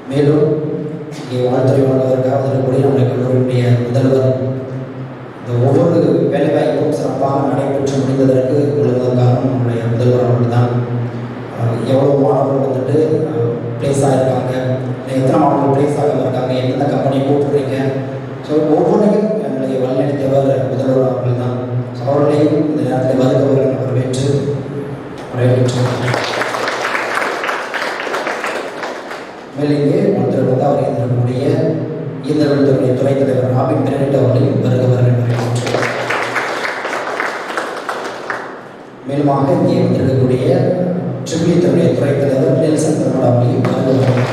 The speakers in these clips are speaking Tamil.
மேலும் இங்கே வாழ்த்துறை வழங்குவதற்காக இருக்கக்கூடிய நம்முடைய கல்லூரியுடைய முதல்வர் இந்த ஒவ்வொரு வேலைவாய்ப்பும் சிறப்பாக நடைபெற்று முடிந்ததற்கு காரணம் நம்முடைய முதல்வர் அவர்கள் தான். எவ்வளோ மாணவர்கள் வந்துட்டு பிளேஸ் ஆகிருக்காங்க, எத்தனை மாணவர்கள் பிளேஸ் ஆகாமல் இருக்காங்க, எந்தெந்த கம்பெனியை கூப்பிடுறீங்க, ஸோ ஒவ்வொன்றையும் நம்முடைய வழிநடத்தியவர் முதல்வர் அவர்கள் தான். ஸோ அவர்களையும் இந்த நேரத்தில் வருகிறவர்கள் வரவேற்று மேலேயே ஒருத்தர் வந்து அவர் இதனுடைய இயந்திரத்துறை துறைத் தலைவர் ராபின் பெனடிக்ட் அவர்களையும் வருகிறவர்கள் வரவேற்று மேலுமாக இங்கே வந்திருக்கக்கூடிய ட்ரிபிளித்துடைய துறைத் தலைவர் நெல்சன் பெருமாள் அவர்களையும் வருகிறவர்கள்.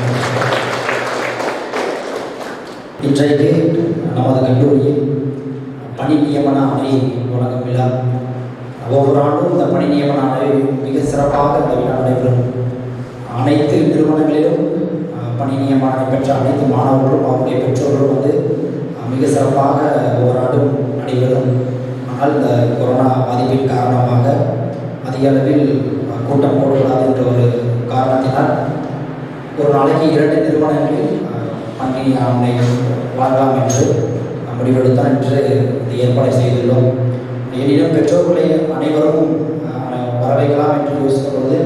இன்றைக்கு நமது கல்லூரியில் பணி நியமன ஆணை வழங்கும் விழா. ஒவ்வொரு ஆண்டும் இந்த பணி நியமன ஆணை மிக சிறப்பாக இந்த விழா நடைபெறும். அனைத்து நிறுவனங்களிலும் பணி நியமன பெற்ற அனைத்து மாணவர்களும் அவருடைய பெற்றோர்களும் வந்து மிக சிறப்பாக ஒவ்வொரு ஆண்டும் நடைபெறும். ஆனால் இந்த கொரோனா பாதிப்பின் காரணமாக அதிக அளவில் கூட்டம் போடக்கூடாது என்ற ஒரு காரணத்தினால் ஒரு நாளைக்கு 2 நிறுவனங்களில் பணி ஆணை வழங்கலாம் என்று முடிவெடுத்தான் என்று ஏற்பாடு செய்துள்ளோம். எனினும் பெற்றோர்களை அனைவரும் வரவைக்கலாம் என்று யோசிக்கும்போது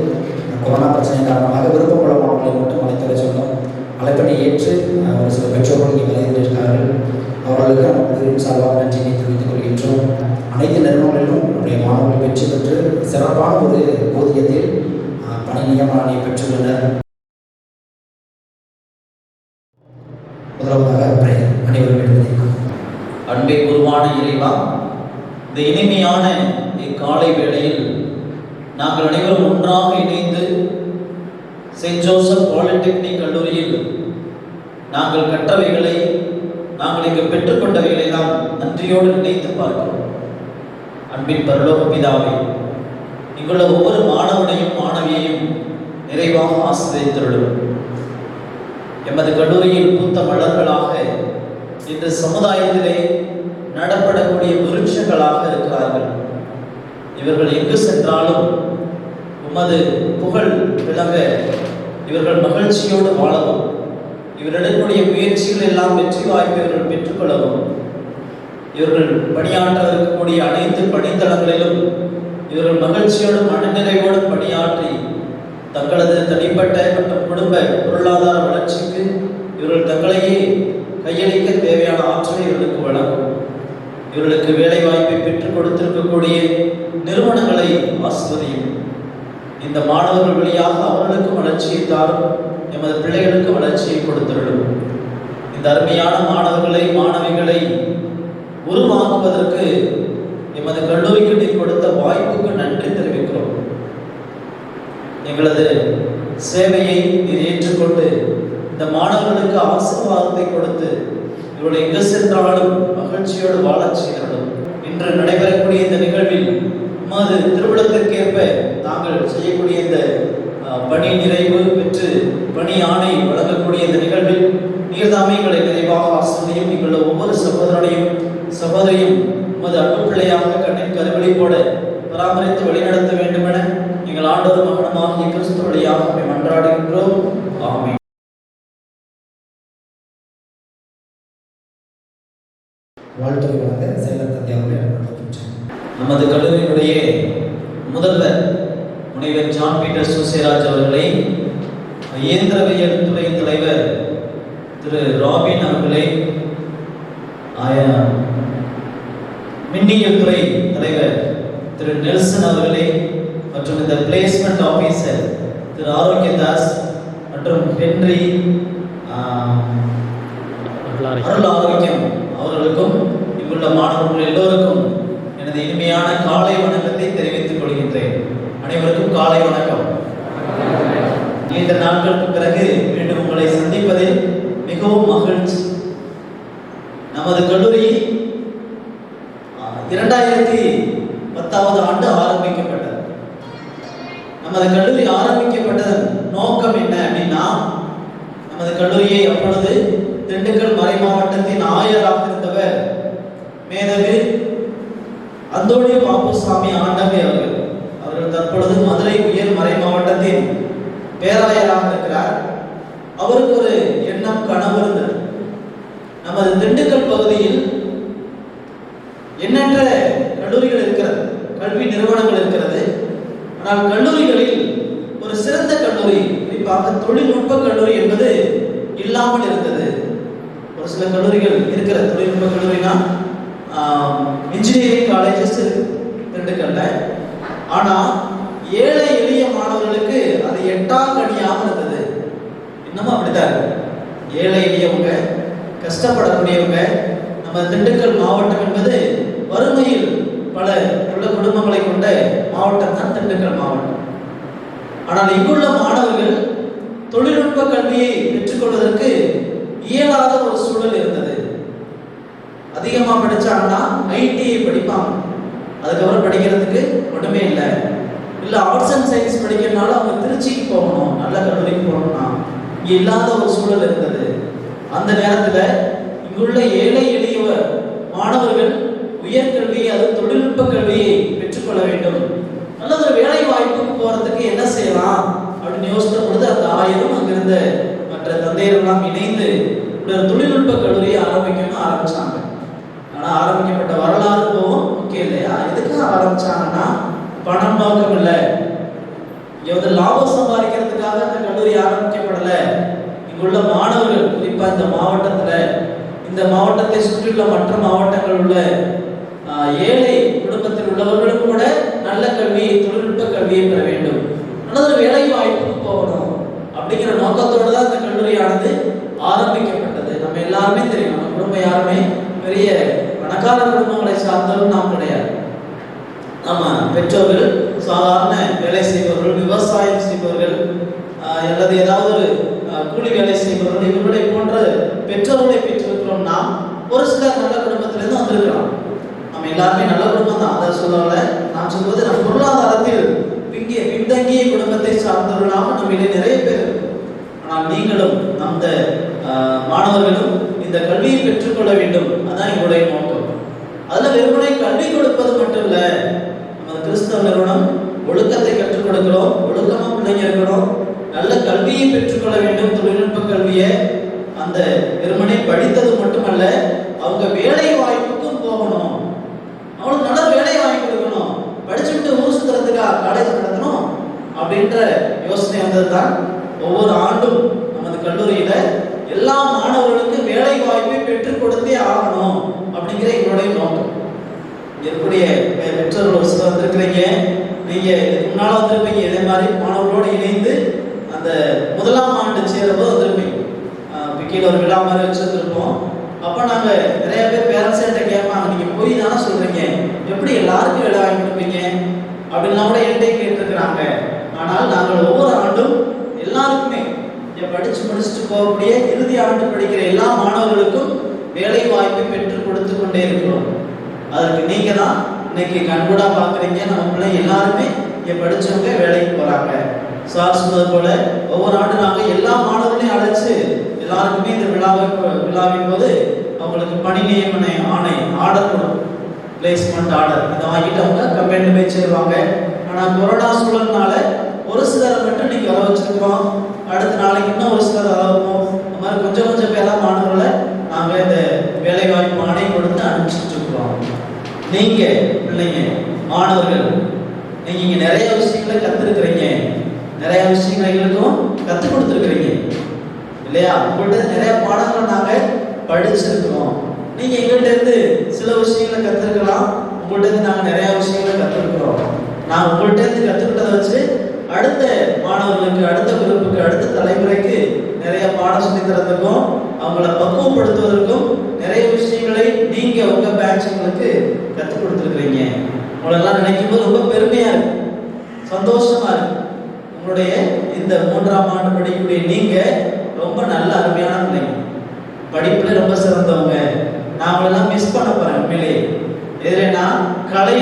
கொரோனா பிரச்சனை காரணமாக விருப்பமுள்ள மாணவர்களை மட்டும் அழைத்துரை சொன்னோம். அழைப்பனை ஏற்று ஒரு சில பெற்றோர்கள் இங்கே வருகின்றார்கள். அவர்களுக்கு நமக்கு சார்பாக நன்றியை தெரிவித்துக் கொள்கின்றோம். அனைத்து நிறுவனங்களிலும் நம்முடைய மாணவர்கள் வெற்றி பெற்று சிறப்பான ஒரு ஊதியத்தில் பணி நியமன பெற்றுள்ளனர். முதலாவதாக அனைவரும் எடுத்திருக்கிறோம். அன்பே குருவான இறைவா, இந்த இனிமையான இக்காலை வேளையில் நாங்கள் அனைவரும் ஒன்றாக இணைந்து செயின்ட் ஜோசப் பாலிடெக்னிக் கல்லூரியில் நாங்கள் கற்றவைகளை, நாங்கள் இங்கு பெற்றுக்கொண்டவைகளை தான் நன்றியோடு நினைத்து பார்க்கிறோம். அன்பின் பரலோக பிதாவே, இங்குள்ள ஒவ்வொரு மாணவனையும் மாணவியையும் நிறைவாக ஆசீர்வதித்தருளும். எமது கல்லூரியில் பூத்த மலர்களாக இன்று சமுதாயத்திலே நடப்படக்கூடிய விருட்சங்களாக இருக்கிறார்கள். இவர்கள் எங்கு சென்றாலும் உமது புகழ் விளங்க இவர்கள் மகிழ்ச்சியோடு வாழவும், இவரிடக்கூடிய முயற்சிகள் எல்லாம் வெற்றி வாய்ப்பு இவர்கள் பெற்றுக்கொள்ளவும், இவர்கள் பணியாற்ற இருக்கக்கூடிய அனைத்து பணித்தளங்களிலும் இவர்கள் மகிழ்ச்சியோடு மனநிறைவோடு பணியாற்றி தங்களது தனிப்பட்ட மற்றும் குடும்ப பொருளாதார வளர்ச்சிக்கு இவர்கள் தங்களையே கையளிக்க தேவையான ஆற்றலை இவர்களுக்கு வழங்கும். இவர்களுக்கு வேலை வாய்ப்பை பெற்றுக் கொடுத்திருக்கக்கூடிய நிறுவனங்களை ஆசிர்வதியும். இந்த மாணவர்கள் வழியாக அவர்களுக்கு வளர்ச்சியை தாரும், எமது பிள்ளைகளுக்கு வளர்ச்சியை கொடுத்துள்ளோம். இந்த அருமையான மாணவர்களை மாணவிகளை உருவாக்குவதற்கு எமது கல்லூரிக்கு நீ கொடுத்த வாய்ப்புக்கு நன்றி தெரிவிக்கிறோம். எங்களது சேவையை நீர் ஏற்றுக்கொண்டு இந்த மாணவர்களுக்கு ஆசீர்வாதத்தை கொடுத்து இவர்கள் எங்கு சென்றாலும் மகிழ்ச்சியோடு வாழச் செய்தாலும் இன்று நடைபெறக்கூடிய இந்த நிகழ்வில் உமது திருவிழத்திற்கேற்ப தாங்கள் செய்யக்கூடிய இந்த பணி நிறைவு பெற்று பணி ஆணை வழங்கக்கூடிய இந்த நிகழ்வில் நீர்தாமே எங்களை நிறைவாக ஆசிரியம் எங்களுள்ள ஒவ்வொரு சகோதரனையும் சகோதரியும் உமது அன்பு பிள்ளையாக கண்ணின் கருவிழி போட பராமரித்து வழிநடத்த வேண்டும் என எங்கள் ஆண்டவர் மகனமாகிய கிறிஸ்து வழியாக மன்றாடுகின்றோம். ஆமென். நமது கல்லூரியினுடைய முதல்வர் முனைவர் ஜான் பீட்டர் சூசேராஜ் அவர்களை, இயந்திரவியல் துறை தலைவர் திரு ராபின் அவர்களை, மின்னியல் துறை தலைவர் திரு நெல்சன் அவர்களை மற்றும் இந்த பிளேஸ்மெண்ட் ஆபீசர் திரு ஆரோக்கியதாஸ் மற்றும் ஹென்றி அருள் ஆரோக்கியம் அவர்களுக்கும் இங்குள்ள மாணவர்கள் எல்லோருக்கும் எனது இனிமையான காலை வணக்கத்தை தெரிவித்துக் கொள்கின்றேன். அனைவருக்கும் காலை வணக்கம். நீண்ட நாட்களுக்கு பிறகு மீண்டும் உங்களை சந்திப்பதில் மிகவும் மகிழ்ச்சி. நமது கல்லூரி 2010 ஆண்டு ஆரம்பிக்கப்பட்டது. நமது கல்லூரி ஆரம்பிக்கப்பட்டதன் நோக்கம் என்ன அப்படின்னா, நமது கல்லூரியை அப்பொழுது திண்டுக்கல் மறை மாவட்டத்தின் ஆயராக இருந்தவர் மேதகு அந்தோணி பாப்புசாமி ஆண்டவை அவர்கள் தற்பொழுது மதுரை உயர் மறை மாவட்டத்தின் பேராயராக இருக்கிறார். அவருக்கு ஒரு எண்ணம், கனவு இருந்தது. நமது திண்டுக்கல் பகுதியில் எண்ணற்ற கல்லூரிகள் இருக்கிறது, கல்வி நிறுவனங்கள் இருக்கிறது. ஆனால் கல்லூரிகளில் ஒரு சிறந்த கல்லூரி, குறிப்பாக தொழில்நுட்ப கல்லூரி என்பது இல்லாமல் இருந்தது. ஒரு சில கல்லூரிகள் இருக்கிற தொழில்நுட்ப கல்லூரினா இன்ஜினியரிங் காலேஜஸ் இருக்கு திண்டுக்கல்ல. ஆனா ஏழை எளிய மாணவர்களுக்கு அது எட்டாக்கனியாக இருந்தது. இன்னமும் அப்படித்தான் இருக்கு. ஏழை எளியவங்க, கஷ்டப்படக்கூடியவங்க, நம்ம திண்டுக்கல் மாவட்டம் என்பது வறுமையில் பல உள்ள குடும்பங்களை கொண்ட மாவட்டம் தான் திண்டுக்கல் மாவட்டம். ஆனால் இங்குள்ள மாணவர்கள் தொழில்நுட்ப கல்வியை பெற்றுக்கொள்வதற்கு இயலாத ஒரு சூழல் இருந்தது. அதிகமாக படிச்சாங்கன்னா ஐடிஐ படிப்பாங்க, அதுக்கப்புறம் படிக்கிறதுக்கு ஒன்றுமே இல்லை. ஆர்ட்ஸ் அண்ட் சயின்ஸ் படிக்கிறதுனால அவங்க திருச்சிக்கு போகணும், நல்ல கல்லூரிக்கு போகணும்னா இங்கே இல்லாத ஒரு சூழல் இருந்தது. அந்த நேரத்தில் இங்குள்ள ஏழை எளிய மாணவர்கள் உயர்கல்வியை, அது தொழில்நுட்ப கல்வியை பெற்றுக்கொள்ள வேண்டும், நல்ல ஒரு வேலை வாய்ப்புக்கு போறதுக்கு என்ன செய்யலாம் அப்படின்னு யோசித்த பொழுது அந்த 1000 அங்கிருந்த மற்ற தந்தையர்களெல்லாம் இணைந்து ஒரு தொழில்நுட்ப கல்லூரியை ஆரம்பிச்சாங்க. ஆனால் ஆரம்பிக்கப்பட்ட வரலாறு போகும் முக்கியம் இல்லையா? எதுக்காக ஆரம்பிச்சாங்கன்னா பணம் நோக்கம் இல்லை, இங்க வந்து லாபம் சம்பாதிக்கிறதுக்காக அந்த கல்லூரி ஆரம்பிக்கப்படலை. இங்குள்ள மாணவர்கள், குறிப்பா இந்த மாவட்டத்துல, இந்த மாவட்டத்தை சுற்றியுள்ள மற்ற மாவட்டங்கள் உள்ள ஏழை குடும்பத்தில் உள்ளவர்களும் கூட நல்ல கல்வியை, தொழில்நுட்ப கல்வியை பெற வேண்டும், நல்ல ஒரு வேலை வாய்ப்புக்கு போகணும் அப்படிங்கிற நோக்கத்தோடு தான் இந்த கல்லூரியானது ஆரம்பிக்கப்பட்டது. நம்ம எல்லாருமே தெரியும், நம்ம குடும்பம் யாருமே பெரிய பணக்கார குடும்பங்களை சார்ந்தவர்கள் நாம் கிடையாது. நம்ம பெற்றோர்கள் சாதாரண வேலை செய்பவர்கள், விவசாயம் செய்பவர்கள், அல்லது ஏதாவது ஒரு கூலி வேலை செய்பவர்கள், இவர்களை போன்ற பெற்றோர்களை பெற்றிருக்கிறோம். நாம் ஒரு சிலர் நல்ல குடும்பத்திலிருந்து வந்திருக்கிறோம். நம்ம எல்லாருமே நல்ல குடும்பம் தான், அதை சொல்லல. நான் சொல்வது நம் பொருளாதாரத்தில் பின்தங்கிய குடும்பத்தை சார்ந்தவர்களாக நம்மிலே நிறைய பேர். ஆனால் நீங்களும் அந்த மாணவர்களும் இந்த கல்வியை பெற்றுக்கொள்ள வேண்டும், அதான் எங்களுடைய நோக்கம். அதில் வெறுமனை கல்வி கொடுப்பது மட்டும் இல்லை, நமது கிறிஸ்தவ நிறுவனம் ஒழுக்கத்தை கற்றுக் கொடுக்கிறோம், ஒழுக்கமாக பிள்ளைங்க இருக்கணும், நல்ல கல்வியை பெற்றுக்கொள்ள வேண்டும், தொழில்நுட்ப கல்வியை. அந்த வெறுமனை படித்தது மட்டுமல்ல, அவங்க வேலை வாய்ப்புக்கும் போகணும், அவங்களுக்கு நல்ல வேலை வாங்கி கொடுக்கணும், படிச்சுட்டு ஊர் சுத்துறதுக்காக காலேஜ் நடத்தணும் அப்படின்ற யோசனை வந்ததுதான் ஒவ்வொரு ஆண்டும் நமது கல்லூரியில எல்லா மாணவர்களுக்கும் வேலை வாய்ப்பை பெற்றுக் கொடுத்தே ஆகணும் அப்படிங்கிற எங்களுடைய நோக்கம். இருக்கக்கூடிய பெற்றோர்கள் ஒரு சிலர் வந்திருக்கிறீங்க, நீங்க முன்னால வந்திருப்பீங்க, இதே மாதிரி மாணவர்களோடு இணைந்து அந்த 1ஆம் ஆண்டு சேரும்போது வந்திருப்பீங்க. கீழே ஒரு விழா மாதிரி வச்சிருந்துருப்போம். அப்போ நாங்கள் நிறைய பேர் பேரண்ட்ஸ்கிட்ட கேட்பாங்க, நீங்கள் போய் தானே சொல்கிறீங்க, எப்படி எல்லாருக்கும் வேலை வாங்கி கொடுப்பீங்க அப்படின்லாம் கூட என்கிட்ட கேட்டிருக்கிறாங்க. ஆனால் நாங்கள் ஒவ்வொரு ஆண்டும் எல்லாருக்குமே படித்து முடிச்சுட்டு போகக்கூடிய இறுதி ஆண்டு படிக்கிற எல்லா மாணவர்களுக்கும் வேலை வாய்ப்பை பெற்று கொடுத்து கொண்டே இருக்கிறோம். அதற்கு நீங்கள் தான் இன்னைக்கு கண்கூடா பார்க்குறீங்க. நம்ம பிள்ளைங்க எல்லாருமே இங்கே படித்தவங்க வேலைக்கு போகிறாங்க. சார் சொன்னது போல ஒவ்வொரு ஆண்டு நாங்கள் எல்லா மாணவர்களையும் அழைச்சு எல்லாருக்குமே இந்த விழாவின் போது அவங்களுக்கு பணி நியமன ஆணை, ஆர்டர் கொடுக்கும், பிளேஸ்மெண்ட் ஆர்டர், இதை வாங்கிட்டு அவங்க கம்பெனியில் போய் சேருவாங்க. ஆனால் கொரோனா சூழல்னால ஒரு சிலரை மட்டும் நீங்கள் வர வச்சிருக்கிறோம், அடுத்த நாளைக்கு இன்னும் ஒரு சிலர் வர வைப்போம். இந்த மாதிரி கொஞ்சம் பேரா மாணவர்களை நாங்கள் இந்த வேலை வாய்ப்பு ஆணை கொடுத்து அனுப்பிச்சிட்டு இருக்கிறோம். நீங்கள் பிள்ளைங்க மாணவர்கள், நீங்கள் இங்கே நிறைய விஷயங்களை கற்றுருக்கிறீங்க, நிறைய விஷயங்களை எங்களுக்கும் கற்றுக் கொடுத்துருக்குறீங்க இல்லையா? உங்கள்கிட்ட நிறைய பாடங்களை நாங்கள் படிச்சிருக்கிறோம். நீங்கள் எங்கள்கிட்ட இருந்து சில விஷயங்களை கற்றுருக்கலாம், உங்கள்கிட்ட இருந்து நாங்கள் நிறைய விஷயங்களை கற்றுருக்குறோம். நான் உங்கள்கிட்ட இருந்து கற்றுக்கிட்டதை வச்சு அடுத்த மாணவர்களுக்கு, அடுத்த குரூப்புக்கு, அடுத்த தலைமுறைக்கு நிறைய பாடம் சொல்லி தரதுக்கும் அவங்கள பக்குவப்படுத்துவதற்கும் நிறைய விஷயங்களை நீங்கள் உங்கள் பேட்சுங்களுக்கு கற்றுக் கொடுத்துருக்குறீங்க. உங்களெல்லாம் நினைக்கும் போது ரொம்ப பெருமையாக இருக்கு, சந்தோஷமாக இருக்கு. உங்களுடைய இந்த 3ஆம் ஆண்டு படிக்கக்கூடிய நீங்கள் ரொம்ப நல்ல அருமையான பிள்ளைங்க, படிப்புல ரொம்ப சிறந்தவங்க. நாங்களெல்லாம் மிஸ் பண்ண போறேன் உண்மையிலே. எதுனா கலை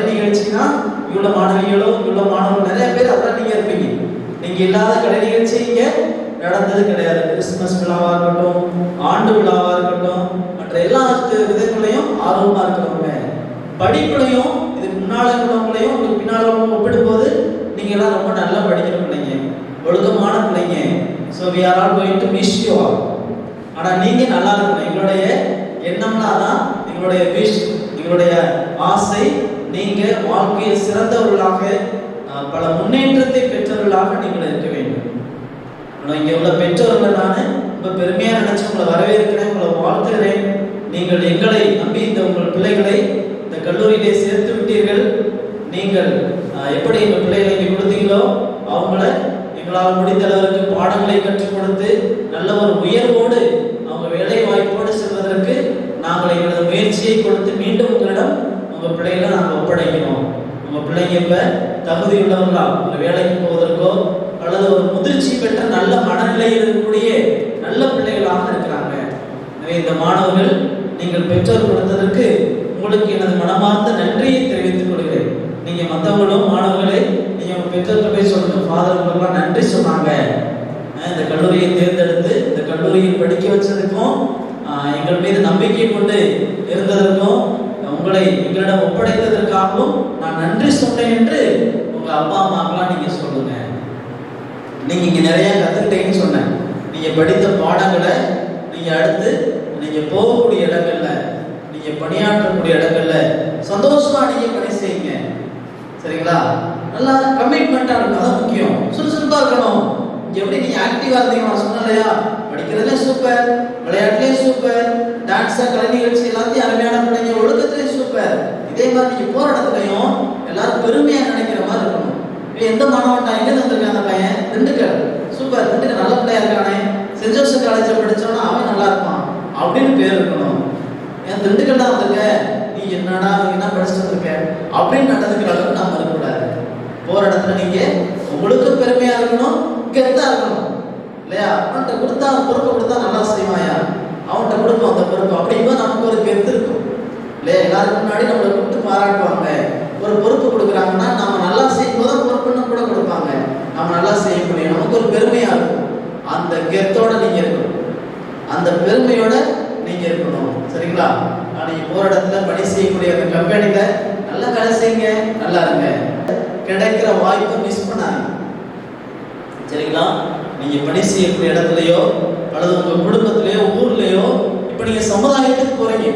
நிகழ்ச்சினா இவ்வளோ மாணவிகளோ இவ்வளோ மாணவர்கள் நிறைய பேர் அதான் நீங்கள் இருப்பீங்க. நீங்கள் இல்லாத கலை நிகழ்ச்சி இங்கே நடந்தது கிடையாது. கிறிஸ்துமஸ் விழாவாக இருக்கட்டும், ஆண்டு விழாவாக இருக்கட்டும், மற்ற எல்லா விதங்களையும் ஆர்வமாக இருக்கிறவங்க, படிப்புலையும் இதுக்கு முன்னால் உள்ளவங்களையும் உங்களுக்கு பின்னால் ஒப்பிடும் போது நீங்கள் எல்லாம் ரொம்ப நல்லா படிக்கிற பிள்ளைங்க, ஒழுக்கமான பிள்ளைங்க. So we are all going to miss you all. ஆனா நீங்க நல்லா இருக்கணும். எங்களுடைய எண்ணம்லாம் தான், எங்களுடைய விஷ், எங்களுடைய ஆசை, நீங்க வாழ்க்கையில் சிறந்தவர்களாக பல முன்னேற்றத்தை பெற்றவர்களாக நீங்கள் இருக்க வேண்டும். இங்க உள்ள பெற்றோர்களை நான் ரொம்ப பெருமையா நினைச்சு உங்களை வரவேற்கிறேன், உங்களை வாழ்த்துகிறேன். நீங்கள் எங்களை நம்பி இந்த உங்கள் பிள்ளைகளை இந்த கல்லூரியிலே சேர்த்து விட்டீர்கள். நீங்கள் எப்படி எங்கள் பிள்ளைகளை இங்கே கொடுத்தீங்களோ அவங்கள எங்களால் முடிந்த அளவுக்கு பாடங்களை கற்றுக் கொடுத்து நல்ல ஒரு உயர்வோடு அவங்க வேலை வாய்ப்போடு செல்வதற்கு நாங்கள் எங்களது முயற்சியை கொடுத்து மீண்டும் உங்களிடம் உங்கள் பிள்ளைகளை நாங்கள் ஒப்படைக்கிறோம். உங்கள் பிள்ளைங்க இப்போ தகுதி உள்ளவங்களா ஒரு வேலைக்கு போவதற்கோ அல்லது ஒரு முதிர்ச்சி பெற்ற நல்ல மனநிலையில் இருக்கக்கூடிய நல்ல பிள்ளைகளாக இருக்கிறாங்க. எனவே இந்த மாணவர்கள் நீங்கள் பெற்றோர் கொடுத்ததற்கு உங்களுக்கு எனது மனமார்ந்த நன்றியை தெரிவித்துக் கொள்கிறேன். நீங்க மற்றவங்களும் மாணவர்களே நீங்க உங்க பெற்றோர்கிட்ட போய் சொல்லுங்க, ஃபாதர் உங்களுக்குலாம் நன்றி சொன்னாங்க, இந்த கல்லூரியை தேர்ந்தெடுத்து இந்த கல்லூரியில் படிக்க வச்சதுக்கும் எங்கள் மீது நம்பிக்கை கொண்டு இருந்ததற்கும் உங்களை எங்களிடம் ஒப்படைத்ததற்காகவும் நான் நன்றி சொன்னேன் என்று உங்க அப்பா அம்மாக்கெல்லாம் நீங்க சொல்லுங்க. நீங்க இங்க நிறைய கத்துக்கிட்டீங்கன்னு சொன்னேன். நீங்க படித்த பாடங்களை நீங்க அடுத்து நீங்க போகக்கூடிய இடங்கள்ல, நீங்க பணியாற்றக்கூடிய இடங்கள்ல சந்தோஷமா நீங்க பணி செய்யுங்க. சரிங்களா? நல்லா கமிட்மெண்டா இருக்கணும், அதான் முக்கியம். சுறுசுறுப்பா இருக்கணும். எப்படி நீங்க ஆக்டிவா இருந்தீங்க நான் சொன்னேன் இல்லையா? படிக்கிறதுல சூப்பர், விளையாட்டுலயே சூப்பர், டான்ஸ் கலை நிகழ்ச்சி எல்லாத்தையும் அருமையான பிள்ளைங்க, ஒழுக்கத்திலே சூப்பர். இதே மாதிரி நீங்க போற இடத்துலையும் எல்லாரும் பெருமையா நினைக்கிற மாதிரி இருக்கணும். எந்த மாணவன் எங்க வந்திருக்கான் அந்த பையன், திண்டுக்கல் சூப்பர், திண்டுக்கல் நல்ல பிள்ளையா இருக்கானே, சென்ட் ஜோசப் காலேஜ்ல படிச்சோன்னா அவன் நல்லா இருப்பான் அப்படின்னு பேர் இருக்கணும். ஏன் திண்டுக்கல் தான் வந்திருக்க, நீ என்னடா என்ன படிச்சுட்டு இருக்க அப்படின்னு நடந்துக்கிற அளவுக்கு நாம இருக்கக்கூடாது. போற இடத்துல நீங்க உங்களுக்கு பெருமையா இருக்கணும், கெத்தா இருக்கணும் இல்லையா? அவன்கிட்ட கொடுத்தா பொறுப்பை கொடுத்தா நல்லா செய்வாயா, அவன்கிட்ட கொடுப்போம் அந்த பொறுப்பு. அப்படிங்கும்போது நமக்கு ஒரு கெத்து இருக்கும் இல்லையா? எல்லாருக்கும் முன்னாடி நம்மளை கூப்பிட்டு பாராட்டுவாங்க. ஒரு பொறுப்பு கொடுக்குறாங்கன்னா நம்ம நல்லா செய்யும் போது பொறுப்புன்னு கூட கொடுப்பாங்க. நம்ம நல்லா செய்ய முடியும், நமக்கு ஒரு பெருமையா இருக்கும். அந்த கெத்தோட நீங்க இருக்கணும், அந்த பெருமையோட நீங்க இருக்கணும். சரிங்களா? நீங்க போற இடத்துல பணி செய்யக்கூடிய அந்த கம்பெனில நல்லா வேலை செய்யுங்க, நல்லா இருங்க. கிடைக்கிற வாய்ப்பை மிஸ் பண்ணாதீங்க. சரிங்களா? நீங்க பணி செய்யக்கூடிய இடத்துலயோ அல்லது உங்க குடும்பத்திலேயோ ஊர்லயோ இப்ப நீங்க சமுதாயத்துக்கு போறீங்க.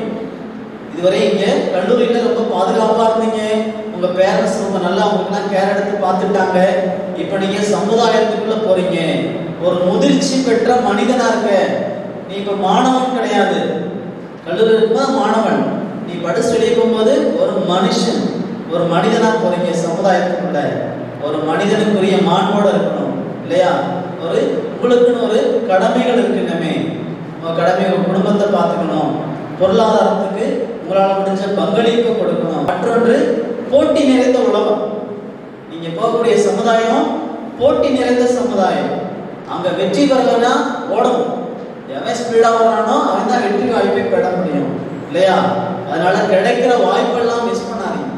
இதுவரை இங்க கல்லூரியில ரொம்ப பாதுகாப்பா இருந்தீங்க, உங்க பேரண்ட்ஸ் ரொம்ப நல்லா உங்களுக்கு கேர் எடுத்து பார்த்துட்டாங்க. இப்ப நீங்க சமுதாயத்துக்குள்ள போறீங்க, ஒரு முதிர்ச்சி பெற்ற மனிதனா இருக்க. நீ இப்ப மாணவன் கிடையாது, கல்லூரி இருக்கும்போது மாணவன், நீ படிச்சு வெளியே போகும்போது ஒரு மனுஷன், ஒரு மனிதனா போறீங்க சமுதாயத்துக்குள்ள. ஒரு மனிதனுக்குரிய மாண்போட இருக்கணும் இல்லையா? ஒரு உங்களுக்குன்னு ஒரு கடமைகள் இருக்குன்னமே, உங்க கடமை உங்க குடும்பத்தை பார்த்துக்கணும், பொருளாதாரத்துக்கு உங்களால் முடிஞ்ச பங்களிப்பு கொடுக்கணும். மற்றொன்று போட்டி நிறைந்த உலகம். நீங்க போகக்கூடிய சமுதாயம் போட்டி நிறைந்த சமுதாயம். அங்க வெற்றி பெறலன்னா ஓடணும். எவன் ஸ்பீடா வரானோ அவன் தான் வெற்றி வாய்ப்பை பெற முடியும் இல்லையா? அதனால கிடைக்கிற வாய்ப்பெல்லாம் மிஸ் பண்ணாதீங்க.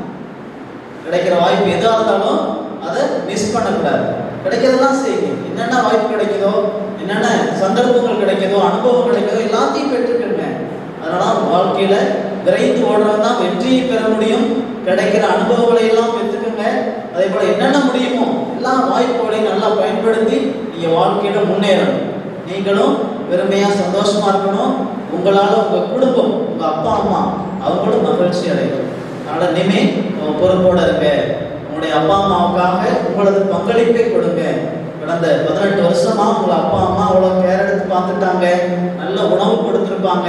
கிடைக்கிற வாய்ப்பு எதா இருந்தாலும் அதை மிஸ் பண்ணக்கூடாது. கிடைக்கிறதெல்லாம் செய்யுங்க. என்னென்ன வாய்ப்பு கிடைக்குதோ, என்னென்ன சந்தர்ப்பங்கள் கிடைக்குதோ, அனுபவம் கிடைக்குதோ எல்லாத்தையும் பெற்றுக்கங்க. அதனால வாழ்க்கையில விரைந்து ஓடுறது தான் வெற்றியை பெற முடியும். கிடைக்கிற அனுபவங்களை எல்லாம் பெற்றுக்கங்க. அதே போல என்னென்ன முடியுமோ எல்லா வாய்ப்புகளையும் நல்லா பயன்படுத்தி நீங்க வாழ்க்கையில முன்னேறணும். நீங்களும் பெருமையா சந்தோஷமா இருக்கணும். உங்களால உங்க குடும்பம், உங்க அப்பா அம்மா அவங்களும் மகிழ்ச்சி அடையணும். அதனால இனிமே பொறுப்போட இருக்க. உங்களுடைய அப்பா அம்மாவுக்காக உங்களது பங்களிப்பை கொடுங்க. கடந்த 18 வருஷமா உங்க அப்பா அம்மா அவ்வளவு கேர் எடுத்து பார்த்துட்டாங்க, நல்ல உணவு கொடுத்துருப்பாங்க,